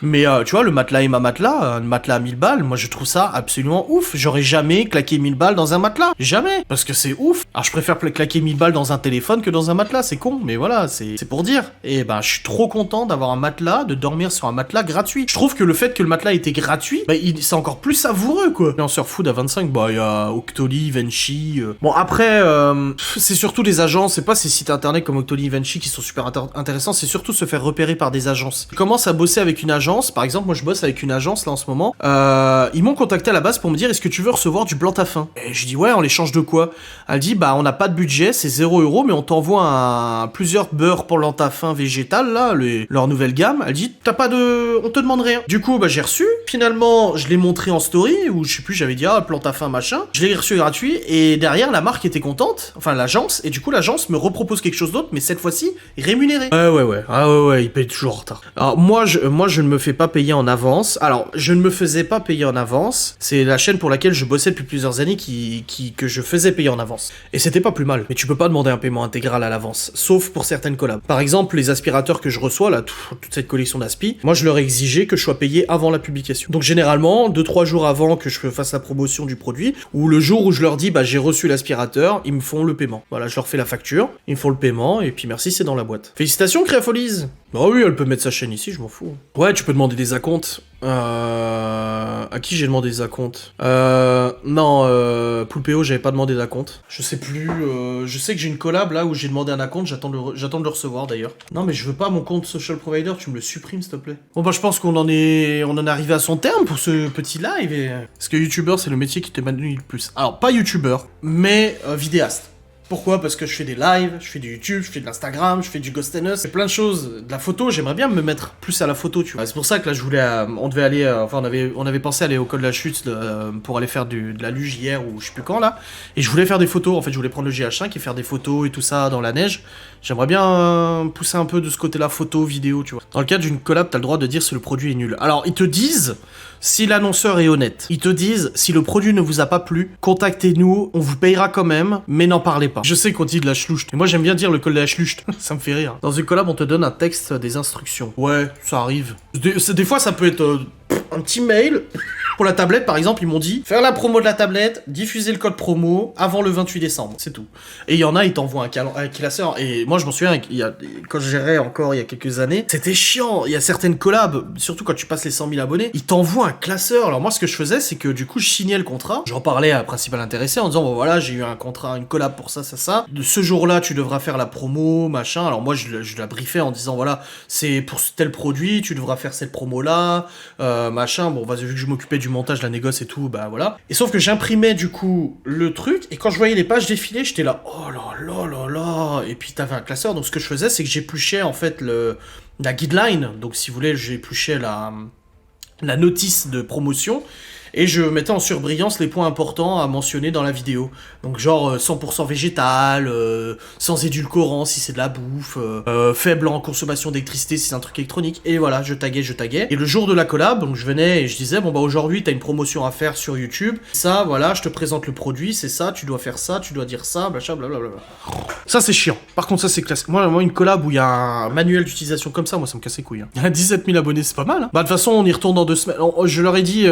Mais tu vois, le matelas et ma matelas, un matelas à 1000 balles, moi je trouve ça absolument ouf. J'aurais jamais claqué 1000 balles dans un matelas. Jamais. Parce que c'est ouf. Alors je préfère claquer 1000 balles dans un téléphone que dans un matelas, c'est con. Mais voilà, c'est pour dire. Et ben je suis trop content d'avoir un matelas, de dormir sur un matelas gratuit. Je trouve que le fait que le matelas était gratuit, bah, c'est encore plus savoureux quoi. Et on surf food à 25, bah il y a Octoly, Evenchi. Bon après, c'est surtout des agences, c'est pas ces sites internet comme Octoly, Evenchi qui sont super intéressants, c'est surtout se faire repérer par des agences. Je commence à bosser avec une agence, par exemple, moi je bosse avec une agence là en ce moment. Ils m'ont contacté à la base pour me dire est-ce que tu veux recevoir du blanc à fin? Et je dis ouais, en l'échange de quoi? Elle dit bah on n'a pas de budget, c'est 0 €, mais on t'envoie plusieurs beurres pour blanc à fin végétal là, leur nouvelle gamme. Elle dit on te demande rien. Du coup bah j'ai reçu. Finalement je l'ai montré en story ou je sais plus, j'avais dit ah blanc à fin machin. Je l'ai reçu gratuit et derrière la marque était contente, enfin l'agence, et du coup l'agence me repropose quelque chose d'autre, mais cette fois-ci rémunéré. Ouais, il paye toujours en retard. Alors moi je ne me fais pas payer en avance. Alors je ne me faisais pas payer en avance. C'est la chaîne pour laquelle je bossais depuis plusieurs années que je faisais payer en avance. Et c'était pas plus mal. Mais tu peux pas demander un paiement intégral à l'avance, sauf pour certaines collabs. Par exemple les aspirateurs que je reçois là, toute cette collection d'aspi, moi je leur exigeais que je sois payé avant la publication. Donc généralement 2-3 jours avant que je fasse la promotion du produit, ou le jour où je leur dis bah j'ai reçu l'aspirateur, ils me font le paiement. Voilà, je leur fais la facture, ils me font le paiement et puis merci, c'est dans la boîte. Félicitations Créafolies. Oh oui, elle peut mettre sa chaîne ici, je m'en fous. Ouais, tu peux demander des acomptes. À qui j'ai demandé des acomptes? Non, Poulpéo, j'avais pas demandé d'acompte. Je sais plus, je sais que j'ai une collab là où j'ai demandé un acompte, j'attends de le recevoir d'ailleurs. Non mais je veux pas mon compte social provider, tu me le supprimes s'il te plaît. Bon bah je pense qu'on en est arrivé à son terme pour ce petit live Parce que youtubeur c'est le métier qui t'épanouit le plus. Alors pas youtubeur, mais vidéaste. Pourquoi? Parce que je fais des lives, je fais du YouTube, je fais de l'Instagram, je fais du Ghost Us, c'est plein de choses. De la photo, j'aimerais bien me mettre plus à la photo, tu vois. C'est pour ça que là, je voulais, on devait aller, on avait pensé aller au Col de la Chute pour aller faire de la luge hier ou je sais plus quand là. Et je voulais faire des photos, en fait, je voulais prendre le GH5 et faire des photos et tout ça dans la neige. J'aimerais bien pousser un peu de ce côté-là, photo, vidéo, tu vois. Dans le cadre d'une collab, t'as le droit de dire si le produit est nul. Alors, ils te disent si l'annonceur est honnête. Ils te disent si le produit ne vous a pas plu, contactez-nous, on vous payera quand même, mais n'en parlez pas. Je sais qu'on dit de la schlucht. Et moi, j'aime bien dire le col de la schlucht. Ça me fait rire. Dans une collab, on te donne un texte, des instructions. Ouais, ça arrive. Des fois, ça peut être un petit mail. Pour la tablette, par exemple, ils m'ont dit faire la promo de la tablette, diffuser le code promo avant le 28 décembre. C'est tout. Et il y en a, ils t'envoient un classeur. Et moi, je m'en souviens, quand je gérais encore il y a quelques années, c'était chiant. Il y a certaines collabs, surtout quand tu passes les 100 000 abonnés, ils t'envoient un classeur. Alors moi, ce que je faisais, c'est que du coup, je signais le contrat. J'en parlais à la principale intéressée en disant, bon voilà, j'ai eu un contrat, une collab pour ça, ça, ça. De ce jour-là, tu devras faire la promo, machin. Alors moi, je la briefais en disant, voilà, c'est pour tel produit, tu devras faire cette promo-là, machin. Bon, vas-y, vu que je m'occupais du montage, la négoce et tout, bah voilà. Et sauf que j'imprimais du coup le truc, et quand je voyais les pages défiler, j'étais là, oh là là là là. Et puis t'avais un classeur, donc ce que je faisais, c'est que j'épluchais en fait la guideline. Donc si vous voulez, j'épluchais la notice de promotion. Et je mettais en surbrillance les points importants à mentionner dans la vidéo. Donc genre 100% végétal, sans édulcorant si c'est de la bouffe, faible en consommation d'électricité si c'est un truc électronique. Et voilà, je taguais. Et le jour de la collab, donc je venais et je disais, bon bah aujourd'hui t'as une promotion à faire sur YouTube. Ça, voilà, je te présente le produit, c'est ça, tu dois faire ça, tu dois dire ça, blablabla. Ça c'est chiant. Par contre ça c'est classique. Moi une collab où il y a un manuel d'utilisation comme ça, moi ça me casse les couilles. Il y a 17 000 abonnés, c'est pas mal. Hein. Bah de toute façon on y retourne dans 2 semaines. Je leur ai dit...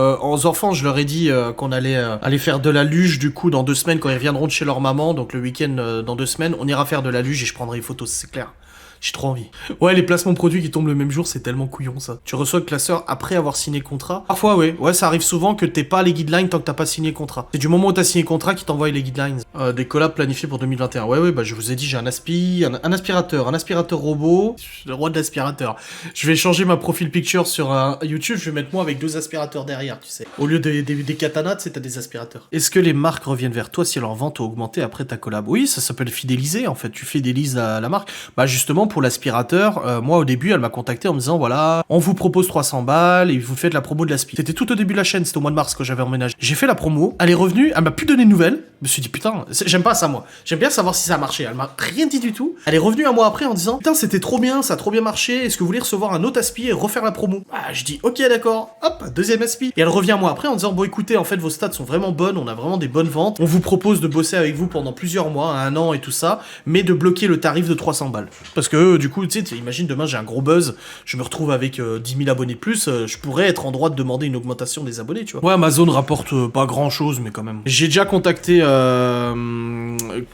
aux enfants, je leur ai dit qu'on allait aller faire de la luge du coup dans 2 semaines quand ils reviendront de chez leur maman, donc le week-end dans 2 semaines, on ira faire de la luge et je prendrai les photos, c'est clair. J'ai trop envie. Ouais, les placements produits qui tombent le même jour, c'est tellement couillon ça. Tu reçois le classeur après avoir signé le contrat. Parfois, ouais, ça arrive souvent que t'aies pas les guidelines tant que t'as pas signé le contrat. C'est du moment où t'as signé le contrat qui t'envoie les guidelines. Des collabs planifiés pour 2021. Ouais, bah je vous ai dit, j'ai un un aspirateur robot. Je suis le roi de l'aspirateur. Je vais changer ma profil picture sur YouTube, je vais mettre moi avec 2 aspirateurs derrière, tu sais. Au lieu des katanas, tu sais, t'as des aspirateurs. Est-ce que les marques reviennent vers toi si leur vente a augmenté après ta collab? Oui, ça s'appelle fidéliser en fait. Tu fidélises la marque. Bah justement, pour l'aspirateur, moi au début elle m'a contacté en me disant voilà, on vous propose 300 balles et vous faites la promo de l'aspi. C'était tout au début de la chaîne, c'était au mois de mars quand j'avais emménagé. J'ai fait la promo, elle est revenue, elle m'a plus donné de nouvelles. Je me suis dit putain, j'aime pas ça moi. J'aime bien savoir si ça a marché. Elle m'a rien dit du tout. Elle est revenue un mois après en disant putain c'était trop bien, ça a trop bien marché. Est-ce que vous voulez recevoir un autre aspi et refaire la promo? Ah je dis ok d'accord, hop, deuxième aspi. Et elle revient un mois après en disant bon écoutez en fait vos stats sont vraiment bonnes, on a vraiment des bonnes ventes. On vous propose de bosser avec vous pendant plusieurs mois, 1 an et tout ça, mais de bloquer le tarif de 300 balles. Parce que du coup tu sais, imagine demain j'ai un gros buzz, je me retrouve avec 10 000 abonnés de plus, je pourrais être en droit de demander une augmentation des abonnés, tu vois. Ouais, Amazon rapporte pas grand chose, mais quand même. J'ai déjà contacté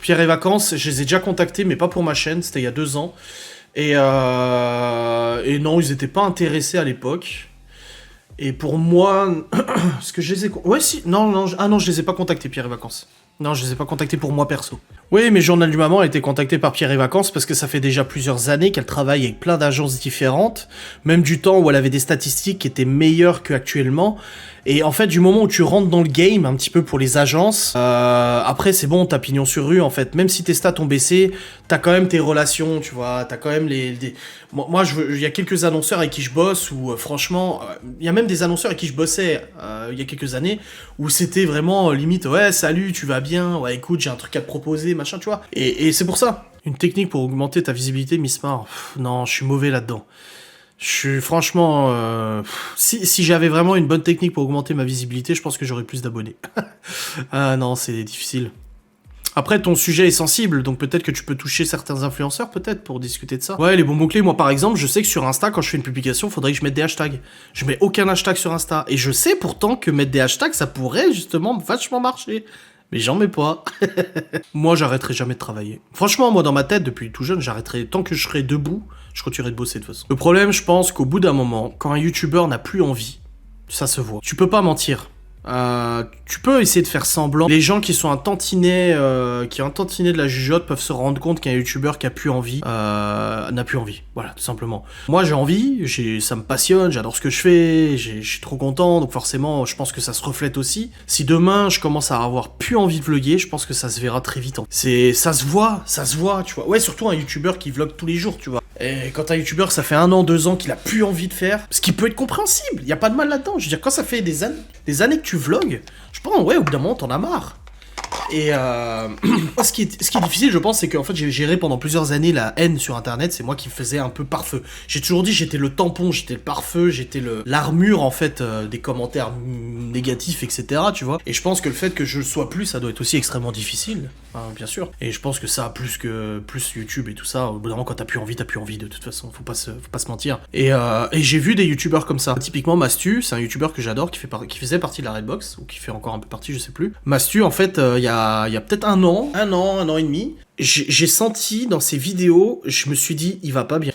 Pierre et Vacances, je les ai déjà contactés, mais pas pour ma chaîne, c'était il y a 2 ans. Et non, ils étaient pas intéressés à l'époque. Et pour moi, ce que je les ai... Ouais, si, non, je les ai pas contactés, Pierre et Vacances. Non, je les ai pas contactés pour moi perso. Oui, mais Journal du Maman a été contacté par Pierre et Vacances parce que ça fait déjà plusieurs années qu'elle travaille avec plein d'agences différentes, même du temps où elle avait des statistiques qui étaient meilleures qu'actuellement. Et en fait, du moment où tu rentres dans le game, un petit peu pour les agences, après c'est bon, t'as pignon sur rue en fait. Même si tes stats ont baissé, t'as quand même tes relations, tu vois, t'as quand même Moi, il y a quelques annonceurs avec qui je bosse où franchement, il y a même des annonceurs avec qui je bossais il y a quelques années où c'était vraiment limite, ouais, salut, tu vas bien, ouais, écoute, j'ai un truc à te proposer, machin, tu vois. Et c'est pour ça, une technique pour augmenter ta visibilité, Mismar, non, je suis mauvais là-dedans. Je suis franchement... si j'avais vraiment une bonne technique pour augmenter ma visibilité, je pense que j'aurais plus d'abonnés. Ah non, c'est difficile. Après, ton sujet est sensible, donc peut-être que tu peux toucher certains influenceurs, peut-être, pour discuter de ça. Ouais, les bons mots-clés, moi par exemple, je sais que sur Insta, quand je fais une publication, faudrait que je mette des hashtags. Je mets aucun hashtag sur Insta. Et je sais pourtant que mettre des hashtags, ça pourrait justement vachement marcher. Mais j'en mets pas. Moi, j'arrêterai jamais de travailler. Franchement, moi, dans ma tête, depuis tout jeune, j'arrêterai. Tant que je serai debout, je continuerai de bosser de toute façon. Le problème, je pense qu'au bout d'un moment, quand un youtubeur n'a plus envie, ça se voit. Tu peux pas mentir. Tu peux essayer de faire semblant. Les gens qui sont un tantinet, de la jugeote peuvent se rendre compte qu'un youtubeur qui a plus envie, n'a plus envie. Voilà, tout simplement. Moi, j'ai envie, ça me passionne, j'adore ce que je fais, je suis trop content, donc forcément, je pense que ça se reflète aussi. Si demain, je commence à avoir plus envie de vlogger, je pense que ça se verra très vite. Ça se voit, tu vois. Ouais, surtout un youtubeur qui vlog tous les jours, tu vois. Et quand un youtubeur, ça fait 1 an, 2 ans qu'il a plus envie de faire, ce qui peut être compréhensible, y a pas de mal là-dedans. Je veux dire, quand ça fait des années que tu vlogs, je pense, ouais, au bout d'un moment, t'en as marre. Et ce qui est difficile, je pense, c'est qu'en fait, j'ai géré pendant plusieurs années la haine sur Internet. C'est moi qui faisais un peu pare-feu. J'ai toujours dit, j'étais le tampon, j'étais le pare-feu, j'étais l'armure, en fait, des commentaires négatifs, etc., tu vois. Et je pense que le fait que je le sois plus, ça doit être aussi extrêmement difficile, hein, bien sûr. Et je pense que ça, plus YouTube et tout ça, au bout d'un moment, quand t'as plus envie, de toute façon. Faut pas se mentir. Et j'ai vu des youtubeurs comme ça. Typiquement, Mastu, c'est un youtubeur que j'adore, qui faisait partie de la Redbox, ou qui fait encore un peu partie, je sais plus. Mastu, en fait, il y a peut-être un an et demi, j'ai senti dans ses vidéos, je me suis dit, il va pas bien.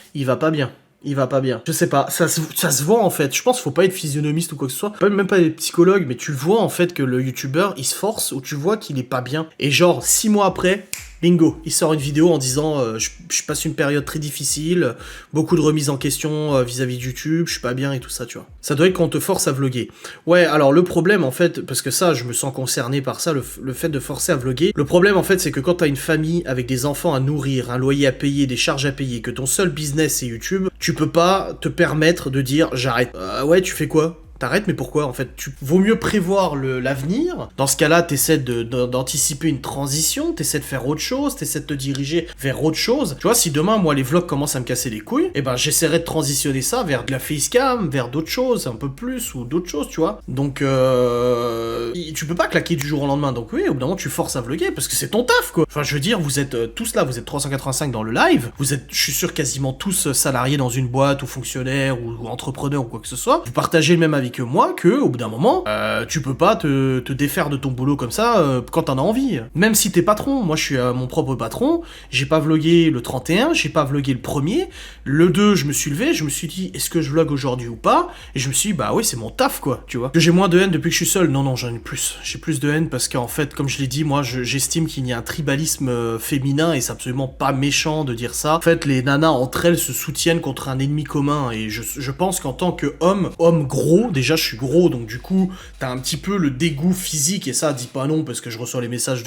Je sais pas, ça se voit en fait. Je pense qu'il faut pas être physionomiste ou quoi que ce soit, même pas être psychologue, mais tu le vois en fait que le youtubeur il se force, ou tu vois qu'il est pas bien. Et genre 6 mois après, bingo, il sort une vidéo en disant je passe une période très difficile, beaucoup de remises en question vis-à-vis de YouTube, je suis pas bien et tout ça, tu vois. Ça doit être quand on te force à vlogger. Ouais, alors le problème en fait, parce que ça je me sens concerné par ça, le fait de forcer à vlogger, le problème en fait c'est que quand t'as une famille avec des enfants à nourrir, un loyer à payer, des charges à payer, que ton seul business c'est YouTube, tu peux pas te permettre de dire j'arrête. Ouais, tu fais quoi ? T'arrêtes, mais pourquoi en fait? Vaut mieux prévoir l'avenir. Dans ce cas-là, t'essaies d'anticiper une transition, t'essaies de faire autre chose, t'essaies de te diriger vers autre chose. Tu vois, si demain, moi, les vlogs commencent à me casser les couilles, eh ben, j'essaierai de transitionner ça vers de la facecam, vers d'autres choses, un peu plus, ou d'autres choses, tu vois. Donc, tu peux pas claquer du jour au lendemain. Donc oui, au bout d'un moment, tu forces à vlogger, parce que c'est ton taf, quoi. Enfin, je veux dire, vous êtes tous là, vous êtes 385 dans le live, vous êtes, je suis sûr, quasiment tous salariés dans une boîte, ou fonctionnaires, ou entrepreneurs, ou quoi que ce soit. Vous partagez le même avis que moi, que au bout d'un moment, tu peux pas te défaire de ton boulot comme ça quand t'en as envie. Même si t'es patron, moi je suis mon propre patron, j'ai pas vlogué le 31, j'ai pas vlogué le 1er, le 2 je me suis levé, je me suis dit est-ce que je vlog aujourd'hui ou pas, et je me suis dit bah oui c'est mon taf quoi, tu vois. Que j'ai moins de haine depuis que je suis seul, non j'en ai plus, j'ai plus de haine parce qu'en fait comme je l'ai dit, moi j'estime qu'il y a un tribalisme féminin et c'est absolument pas méchant de dire ça. En fait les nanas entre elles se soutiennent contre un ennemi commun et je pense qu'en tant que homme gros, déjà je suis gros, donc du coup, t'as un petit peu le dégoût physique, et ça, dis pas non, parce que je reçois les messages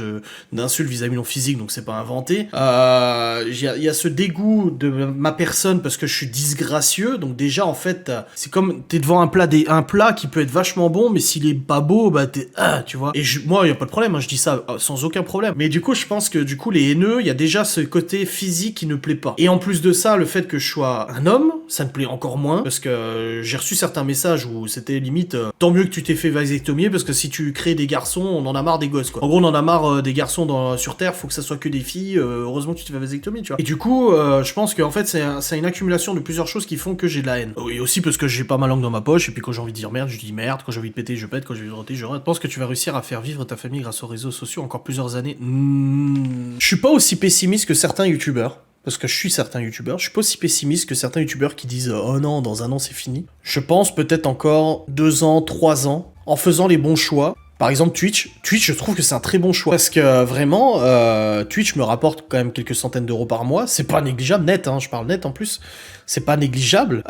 d'insultes vis-à-vis de mon physique, donc c'est pas inventé. Il y a ce dégoût de ma personne, parce que je suis disgracieux, donc déjà, en fait, c'est comme, t'es devant un plat qui peut être vachement bon, mais s'il est pas beau, bah t'es, tu vois. Et moi, y a pas de problème, hein, je dis ça sans aucun problème. Mais du coup, je pense que, du coup, les haineux, il y a déjà ce côté physique qui ne plaît pas. Et en plus de ça, le fait que je sois un homme, ça me plaît encore moins, parce que j'ai reçu certains messages où c'était limite tant mieux que tu t'es fait vasectomier parce que si tu crées des garçons, on en a marre des gosses quoi. En gros, on en a marre des garçons sur Terre, faut que ça soit que des filles, heureusement que tu t'es fait vasectomier, tu vois. Et du coup, je pense qu'en fait, c'est une accumulation de plusieurs choses qui font que j'ai de la haine. Et aussi parce que j'ai pas ma langue dans ma poche, et puis quand j'ai envie de dire merde, je dis merde, quand j'ai envie de péter, je pète, quand j'ai envie de roter, je rote. Je pense que tu vas réussir à faire vivre ta famille grâce aux réseaux sociaux encore plusieurs années. Je suis pas aussi pessimiste que certains youtubeurs. Parce que je suis certains youtubeurs, je suis pas aussi pessimiste que certains youtubeurs qui disent oh non, dans 1 an c'est fini. Je pense peut-être encore 2 ans, 3 ans, en faisant les bons choix, Par exemple, Twitch, je trouve que c'est un très bon choix. Parce que vraiment, Twitch me rapporte quand même quelques centaines d'euros par mois. C'est pas négligeable, net, hein, je parle net en plus. C'est pas négligeable.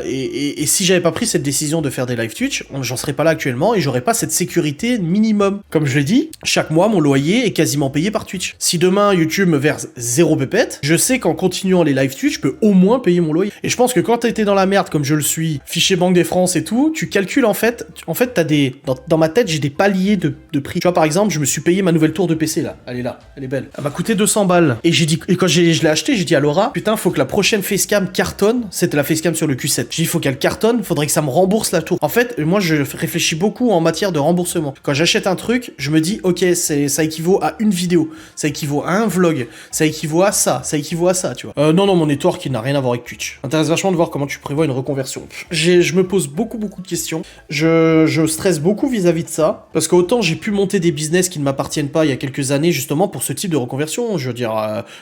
Et si j'avais pas pris cette décision de faire des live Twitch, j'en serais pas là actuellement et j'aurais pas cette sécurité minimum. Comme je l'ai dit, chaque mois, mon loyer est quasiment payé par Twitch. Si demain, YouTube me verse 0 pépette, je sais qu'en continuant les live Twitch, je peux au moins payer mon loyer. Et je pense que quand t'as été dans la merde, comme je le suis, fichier Banque des France et tout, tu calcules en fait, t'as des... Dans ma tête, j'ai des paliers de prix. Tu vois, par exemple, je me suis payé ma nouvelle tour de PC là. Elle est là, elle est belle. Elle m'a coûté 200 balles. Et j'ai dit, et quand je l'ai acheté, j'ai dit à Laura, putain, faut que la prochaine facecam cartonne. C'était la facecam sur le Q7. J'ai dit, faut qu'elle cartonne, faudrait que ça me rembourse la tour. En fait, moi, je réfléchis beaucoup en matière de remboursement. Quand j'achète un truc, je me dis, ok, ça équivaut à une vidéo, ça équivaut à un vlog, ça équivaut à ça équivaut à ça, tu vois. Non, mon network, il n'a rien à voir avec Twitch. Intéresse vachement de voir comment tu prévois une reconversion. Je me pose beaucoup de questions. Je stresse beaucoup vis-à-vis de ça, parce qu'autant j'ai pu monter des business qui ne m'appartiennent pas il y a quelques années, justement, pour ce type de reconversion. Je veux dire,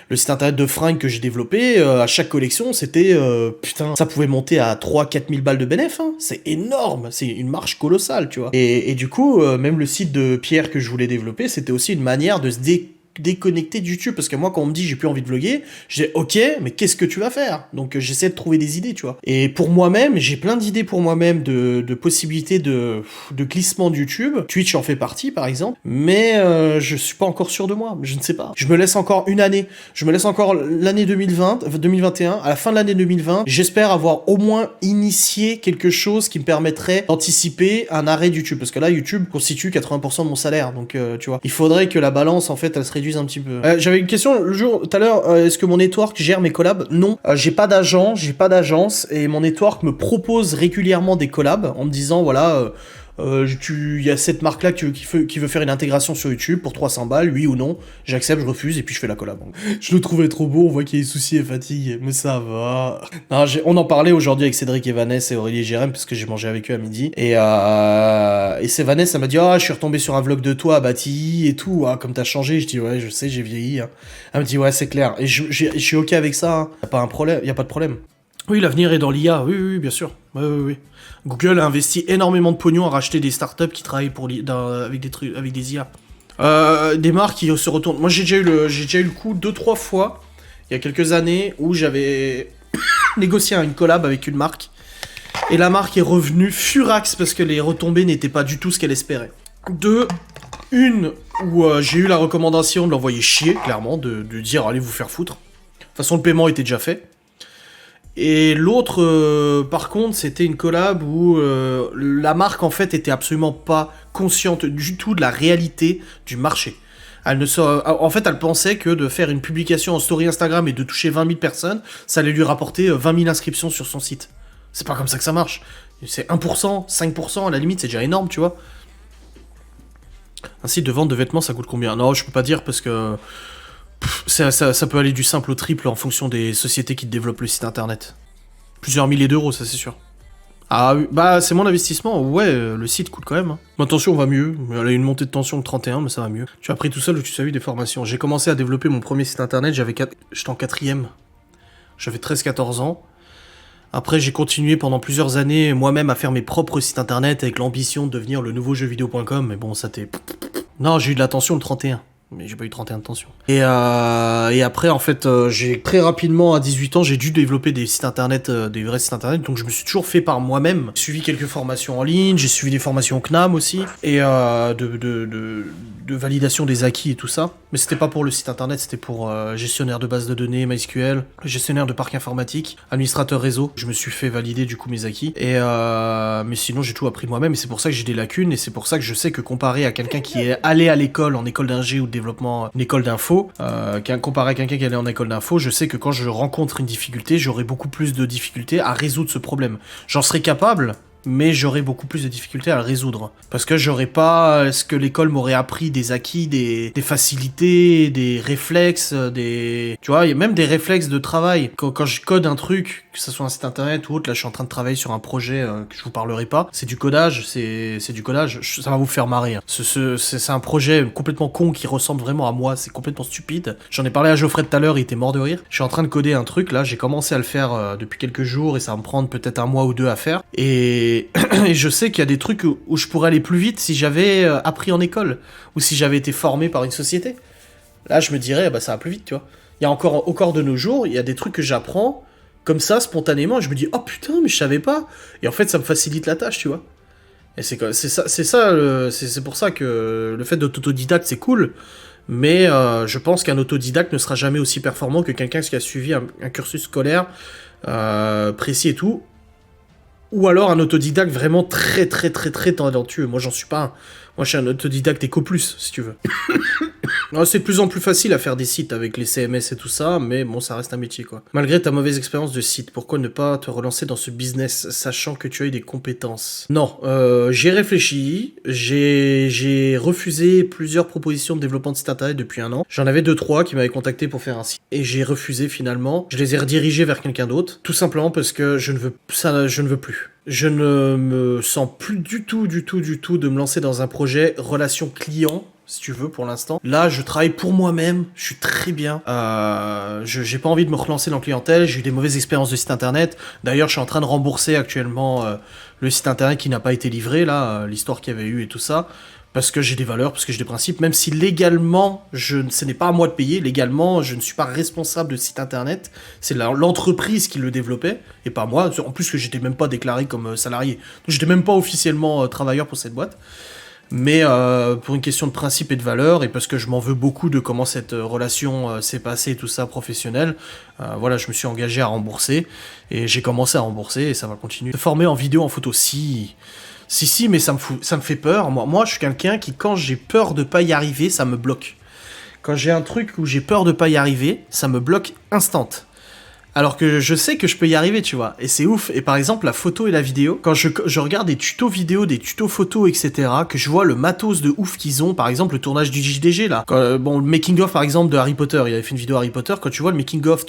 le site internet de fringues que j'ai développé, à chaque collection, c'était, putain, ça pouvait monter à 3-4 000 balles de bénéf, hein. C'est énorme, c'est une marge colossale, tu vois. Et du coup, même le site de Pierre que je voulais développer, c'était aussi une manière de se déconnecté de YouTube, parce que moi quand on me dit j'ai plus envie de vlogger, je dis ok, mais qu'est-ce que tu vas faire? Donc j'essaie de trouver des idées, tu vois. Et pour moi-même, j'ai plein d'idées pour moi-même de possibilités de glissement de YouTube. Twitch en fait partie par exemple, mais je suis pas encore sûr de moi, je ne sais pas. Je me laisse encore une année, je me laisse encore l'année 2021, à la fin de l'année 2020, j'espère avoir au moins initié quelque chose qui me permettrait d'anticiper un arrêt de YouTube, parce que là YouTube constitue 80% de mon salaire, donc tu vois. Il faudrait que la balance en fait elle se réduise un petit peu. J'avais une question le jour tout à l'heure, est-ce que mon network gère mes collabs? Non, j'ai pas d'agent, j'ai pas d'agence, et mon network me propose régulièrement des collabs en me disant voilà, il y a cette marque là qui veut faire une intégration sur YouTube pour 300 balles, oui ou non, j'accepte, je refuse, et puis je fais la collab. Je le trouvais trop beau, on voit qu'il y a des soucis et fatigue, mais ça va. Non, on en parlait aujourd'hui avec Cédric et Vanessa et Aurélie et Jérém, parce que j'ai mangé avec eux à midi, et c'est Vanessa, ça m'a dit, je suis retombé sur un vlog de toi à Bati et tout, comme t'as changé. Je dis, ouais, je sais, j'ai vieilli, hein. Elle me dit, ouais, c'est clair, et je suis ok avec ça, hein. Y a pas de problème. Oui, l'avenir est dans l'IA, oui, bien sûr. Oui. Google a investi énormément de pognon à racheter des startups qui travaillent avec des IA. Des marques qui se retournent. Moi, j'ai déjà eu le coup 2-3 fois, il y a quelques années, où j'avais négocié une collab avec une marque, et la marque est revenue furax parce que les retombées n'étaient pas du tout ce qu'elle espérait. Une où j'ai eu la recommandation de l'envoyer chier, clairement, de dire allez vous faire foutre. De toute façon, le paiement était déjà fait. Et l'autre, par contre, c'était une collab où la marque, en fait, était absolument pas consciente du tout de la réalité du marché. En fait, elle pensait que de faire une publication en story Instagram et de toucher 20 000 personnes, ça allait lui rapporter 20 000 inscriptions sur son site. C'est pas comme ça que ça marche. C'est 1%, 5%, à la limite, c'est déjà énorme, tu vois. Un site de vente de vêtements, ça coûte combien? Non, je peux pas dire parce que... Ça peut aller du simple au triple en fonction des sociétés qui te développent le site internet. Plusieurs milliers d'euros, ça c'est sûr. Ah oui, bah c'est mon investissement, ouais, le site coûte quand même. Hein. Ma tension va mieux, elle a une montée de tension de 31, mais ça va mieux. Tu as appris tout seul ou tu as eu des formations? J'ai commencé à développer mon premier site internet, j'étais en 4ème. J'avais 13-14 ans. Après j'ai continué pendant plusieurs années moi-même à faire mes propres sites internet avec l'ambition de devenir le nouveau jeuxvideo.com, mais bon, ça t'est... Non, j'ai eu de la tension de 31. Mais j'ai pas eu 31 de tension. Et après, en fait, j'ai très rapidement, à 18 ans, j'ai dû développer des sites internet, des vrais sites internet, donc je me suis toujours fait par moi-même. J'ai suivi quelques formations en ligne, j'ai suivi des formations CNAM aussi, et de validation des acquis et tout ça. Mais c'était pas pour le site internet, c'était pour gestionnaire de base de données, MySQL, gestionnaire de parc informatique, administrateur réseau. Je me suis fait valider du coup mes acquis. Mais sinon, j'ai tout appris moi-même, et c'est pour ça que j'ai des lacunes, et c'est pour ça que je sais que comparé à quelqu'un qui est allé à l'école, en école d'ingé ou de développement, une école d'info, comparé à quelqu'un qui est allé en école d'info, je sais que quand je rencontre une difficulté, j'aurai beaucoup plus de difficultés à résoudre ce problème. J'en serai capable, mais j'aurai beaucoup plus de difficultés à le résoudre. Parce que j'aurais pas ce que l'école m'aurait appris, des acquis, des facilités, des réflexes, tu vois, il y a même des réflexes de travail. Quand je code un truc, que ce soit un site internet ou autre, là je suis en train de travailler sur un projet que je vous parlerai pas. C'est du codage, c'est du codage, ça va vous faire marrer. Hein. C'est un projet complètement con qui ressemble vraiment à moi, c'est complètement stupide. J'en ai parlé à Geoffrey tout à l'heure, il était mort de rire. Je suis en train de coder un truc là, j'ai commencé à le faire depuis quelques jours et ça va me prendre peut-être un mois ou deux à faire. Et, et je sais qu'il y a des trucs où je pourrais aller plus vite si j'avais appris en école ou si j'avais été formé par une société. Là je me dirais, bah ça va plus vite, tu vois. Il y a encore, au corps de nos jours, il y a des trucs que j'apprends comme ça, spontanément, je me dis, oh putain, mais je savais pas. Et en fait, ça me facilite la tâche, tu vois. Et c'est pour ça que le fait d'être autodidacte, c'est cool. Mais je pense qu'un autodidacte ne sera jamais aussi performant que quelqu'un qui a suivi un cursus scolaire précis et tout. Ou alors un autodidacte vraiment très très très très talentueux. Moi, j'en suis pas un. Moi, je suis un autodidacte Eco+, si tu veux. C'est de plus en plus facile à faire des sites avec les CMS et tout ça, mais bon, ça reste un métier, quoi. Malgré ta mauvaise expérience de site, pourquoi ne pas te relancer dans ce business, sachant que tu as eu des compétences? Non, j'ai réfléchi, j'ai refusé plusieurs propositions de développement de site internet depuis un an. J'en avais 2-3 qui m'avaient contacté pour faire un site, et j'ai refusé finalement. Je les ai redirigés vers quelqu'un d'autre, tout simplement parce que je ne veux plus. Je ne me sens plus du tout de me lancer dans un projet relation client, si tu veux, pour l'instant. Là, je travaille pour moi-même, je suis très bien. J'ai pas envie de me relancer dans la clientèle, j'ai eu des mauvaises expériences de site internet. D'ailleurs, je suis en train de rembourser actuellement le site internet qui n'a pas été livré, là, l'histoire qu'il y avait eu et tout ça. Parce que j'ai des valeurs, parce que j'ai des principes, même si légalement, ce n'est pas à moi de payer, légalement, je ne suis pas responsable de site internet, c'est l'entreprise qui le développait, et pas moi, en plus que j'étais même pas déclaré comme salarié, donc j'étais même pas officiellement travailleur pour cette boîte, mais pour une question de principe et de valeur, et parce que je m'en veux beaucoup de comment cette relation s'est passée et tout ça, professionnel, voilà, je me suis engagé à rembourser, et j'ai commencé à rembourser, et ça va continuer. Se former en vidéo, en photo, Si, mais ça me fait peur. Moi, je suis quelqu'un qui, quand j'ai peur de pas y arriver, ça me bloque. Quand j'ai un truc où j'ai peur de pas y arriver, ça me bloque instant. Alors que je sais que je peux y arriver, tu vois. Et c'est ouf. Et par exemple, la photo et la vidéo, quand je regarde des tutos vidéo, des tutos photos, etc., que je vois le matos de ouf qu'ils ont, par exemple, le tournage du JDG, là. Le making-of, par exemple, de Harry Potter. Il avait fait une vidéo Harry Potter. Quand tu vois le making-of,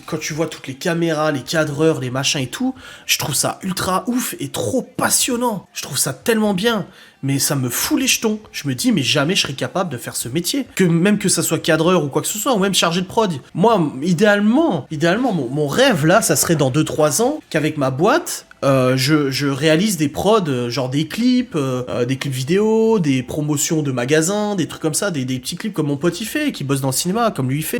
quand tu vois toutes les caméras, les cadreurs, les machins et tout, je trouve ça ultra ouf et trop passionnant. Je trouve ça tellement bien. Mais ça me fout les jetons. Je me dis, mais jamais je serais capable de faire ce métier. Même que ça soit cadreur ou quoi que ce soit, ou même chargé de prod. Moi, idéalement, mon rêve, là, ça serait dans 2-3 ans, qu'avec ma boîte, je réalise des prods, genre des clips vidéo, des promotions de magasins, des trucs comme ça, des petits clips comme mon pote il fait, qui bosse dans le cinéma, comme lui il fait.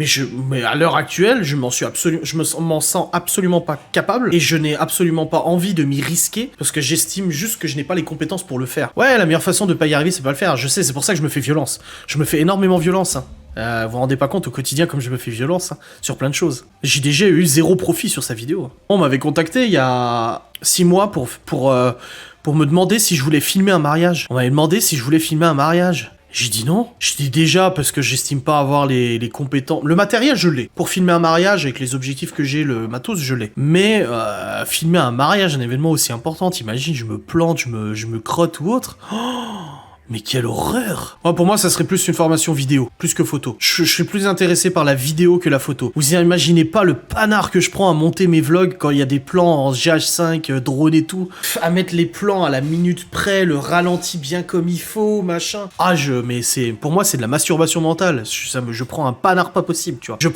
Mais à l'heure actuelle, je m'en sens absolument pas capable, et je n'ai absolument pas envie de m'y risquer, parce que j'estime juste que je n'ai pas les compétences pour le faire. Ouais, la meilleure façon de pas y arriver, c'est pas le faire. Je sais, c'est pour ça que je me fais violence. Je me fais énormément violence, hein. Vous vous rendez pas compte au quotidien comme je me fais violence, hein, sur plein de choses. JDG a eu 0 profit sur sa vidéo. On m'avait contacté il y a 6 mois pour me demander si je voulais filmer un mariage. On m'avait demandé si je voulais filmer un mariage. J'ai dit non. Je dis déjà parce que j'estime pas avoir les compétences. Le matériel, je l'ai. Pour filmer un mariage avec les objectifs que j'ai, le matos, je l'ai. Mais filmer un mariage, un événement aussi important, t'imagines, je me plante, je me crotte ou autre. Oh, mais quelle horreur! Pour moi, ça serait plus une formation vidéo, plus que photo. Je suis plus intéressé par la vidéo que la photo. Vous imaginez pas le panard que je prends à monter mes vlogs quand il y a des plans en GH5, drone et tout, à mettre les plans à la minute près, le ralenti bien comme il faut, machin. Mais pour moi, c'est de la masturbation mentale. Je prends un panard pas possible, tu vois. Je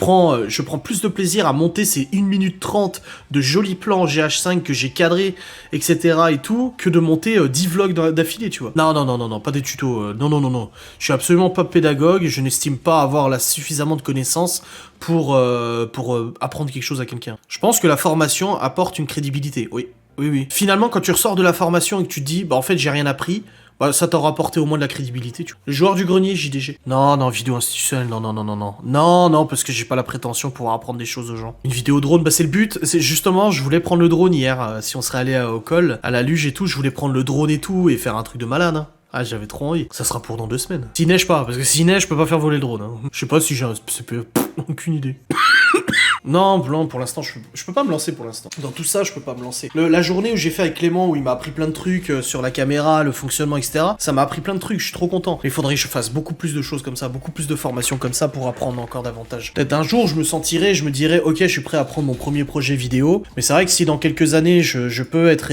prends plus de plaisir à monter ces 1 minute 30 de jolis plans en GH5 que j'ai cadrés, etc. et tout, que de monter 10 vlogs d'affilée, tu vois. Non, pas des tutos. Non. Je suis absolument pas pédagogue et je n'estime pas avoir suffisamment de connaissances pour apprendre quelque chose à quelqu'un. Je pense que la formation apporte une crédibilité. Oui. Finalement, quand tu ressors de la formation et que tu te dis, en fait, j'ai rien appris, ça t'aura apporté au moins de la crédibilité, tu vois. Le joueur du grenier, JDG. Non, vidéo institutionnelle, non, parce que j'ai pas la prétention de pouvoir apprendre des choses aux gens. Une vidéo drone, c'est le but. C'est justement, je voulais prendre le drone hier, si on serait allé au col, à la luge et tout, je voulais prendre le drone et tout, et faire un truc de malade, hein. Ah, j'avais trop envie. Ça sera pour dans 2 semaines. S'il neige pas, parce que s'il neige, je peux pas faire voler le drone, hein. Je sais pas si j'ai un CPE, aucune idée. Non, pour l'instant, je peux pas me lancer pour l'instant. Dans tout ça, je peux pas me lancer. La journée où j'ai fait avec Clément, où il m'a appris plein de trucs sur la caméra, le fonctionnement, etc., ça m'a appris plein de trucs, je suis trop content. Il faudrait que je fasse beaucoup plus de choses comme ça, beaucoup plus de formations comme ça pour apprendre encore davantage. Peut-être un jour, je me dirais, ok, je suis prêt à prendre mon premier projet vidéo, mais c'est vrai que si dans quelques années, je peux être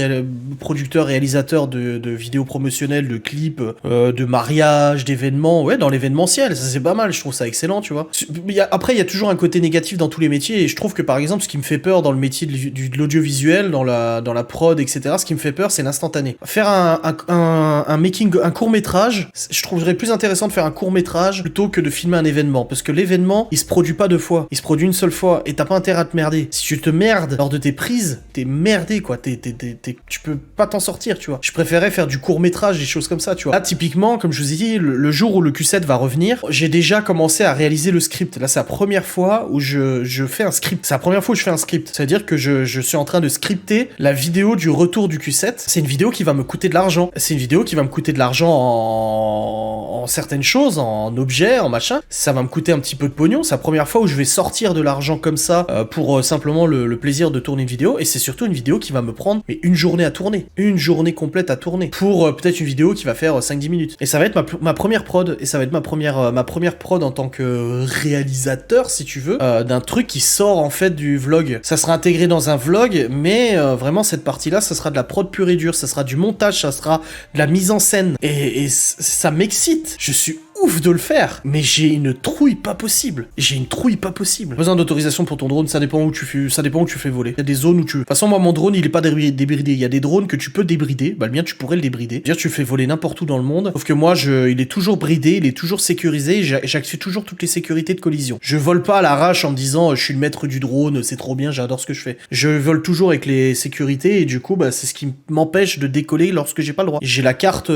producteur, réalisateur de vidéos promotionnelles, de clips, de mariages, d'événements, ouais, dans l'événementiel, ça c'est pas mal, je trouve ça excellent, tu vois. Après, il y a toujours un côté négatif dans tous les métiers, et je trouve que par exemple, ce qui me fait peur dans le métier de l'audiovisuel, dans la prod, etc., ce qui me fait peur, c'est l'instantané. Faire un court-métrage, je trouverais plus intéressant de faire un court-métrage plutôt que de filmer un événement, parce que l'événement, il se produit pas deux fois, il se produit une seule fois, et t'as pas intérêt à te merder. Si tu te merdes lors de tes prises, t'es merdé, quoi, tu peux pas t'en sortir, tu vois. Je préférais faire du court-métrage, des choses comme ça, tu vois. Là, typiquement, comme je vous ai dit, le jour où le Q7 va revenir, j'ai déjà commencé à réaliser le script. Là, c'est la première fois où je fais un script. C'est la première fois où je fais un script. C'est-à-dire que je suis en train de scripter la vidéo du retour du Q7. C'est une vidéo qui va me coûter de l'argent. C'est une vidéo qui va me coûter de l'argent en certaines choses, en objets, en machin. Ça va me coûter un petit peu de pognon. C'est la première fois où je vais sortir de l'argent comme ça pour simplement le plaisir de tourner une vidéo. Et c'est surtout une vidéo qui va me prendre une journée à tourner. Une journée complète à tourner. Pour peut-être une vidéo qui va faire 5-10 minutes. Et ça va être ma première prod. Et ça va être ma première prod en tant que réalisateur, si tu veux, d'un truc qui sort en fait du vlog. Ça sera intégré dans un vlog, mais vraiment cette partie-là, ça sera de la prod pure et dure. Ça sera du montage, ça sera de la mise en scène. Et ça m'excite. Je suis ouf de le faire, mais j'ai une trouille pas possible. Besoin d'autorisation pour ton drone, ça dépend où tu fais voler. Il y a des zones où tu... De toute façon, moi, mon drone, il est pas débridé. Il y a des drones que tu peux débrider. Bah, le mien, tu pourrais le débrider. C'est-à-dire, tu le fais voler n'importe où dans le monde. Sauf que moi, il est toujours bridé, il est toujours sécurisé, et j'active toujours toutes les sécurités de collision. Je vole pas à l'arrache en me disant, je suis le maître du drone, c'est trop bien, j'adore ce que je fais. Je vole toujours avec les sécurités, et du coup, bah, c'est ce qui m'empêche de décoller lorsque j'ai pas le droit. J'ai la carte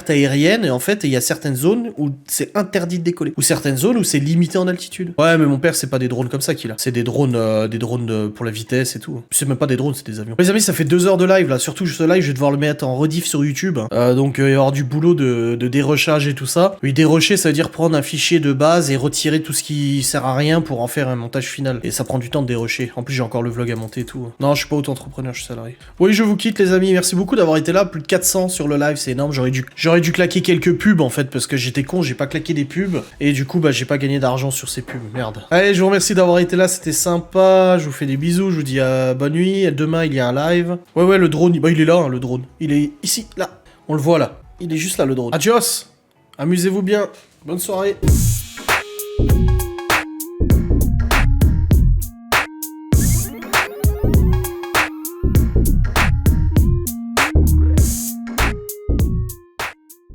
aérienne, et en fait, il y a certaines zones où c'est interdit de décoller, ou certaines zones où c'est limité en altitude. Ouais, mais mon père, c'est pas des drones comme ça qu'il a. C'est des drones pour la vitesse et tout. C'est même pas des drones, c'est des avions. Les amis, ça fait 2 heures de live là. Surtout ce live, je vais devoir le mettre en rediff sur YouTube. Donc il va y avoir du boulot de dérochage et tout ça. Oui, dérocher, ça veut dire prendre un fichier de base et retirer tout ce qui sert à rien pour en faire un montage final. Et ça prend du temps de dérocher. En plus, j'ai encore le vlog à monter et tout. Non, je suis pas auto-entrepreneur, je suis salarié. Oui, je vous quitte les amis. Merci beaucoup d'avoir été là. Plus de 400 sur le live, c'est énorme. J'aurais dû claquer quelques pubs en fait parce que j'étais con, j'ai pas claqué des pubs et du coup bah j'ai pas gagné d'argent sur ces pubs, merde. Allez, je vous remercie d'avoir été là, c'était sympa, je vous fais des bisous, je vous dis bonne nuit, demain il y a un live. Ouais le drone, bah il est là hein, le drone, il est ici, là, on le voit là, il est juste là le drone. Adios, amusez-vous bien, bonne soirée.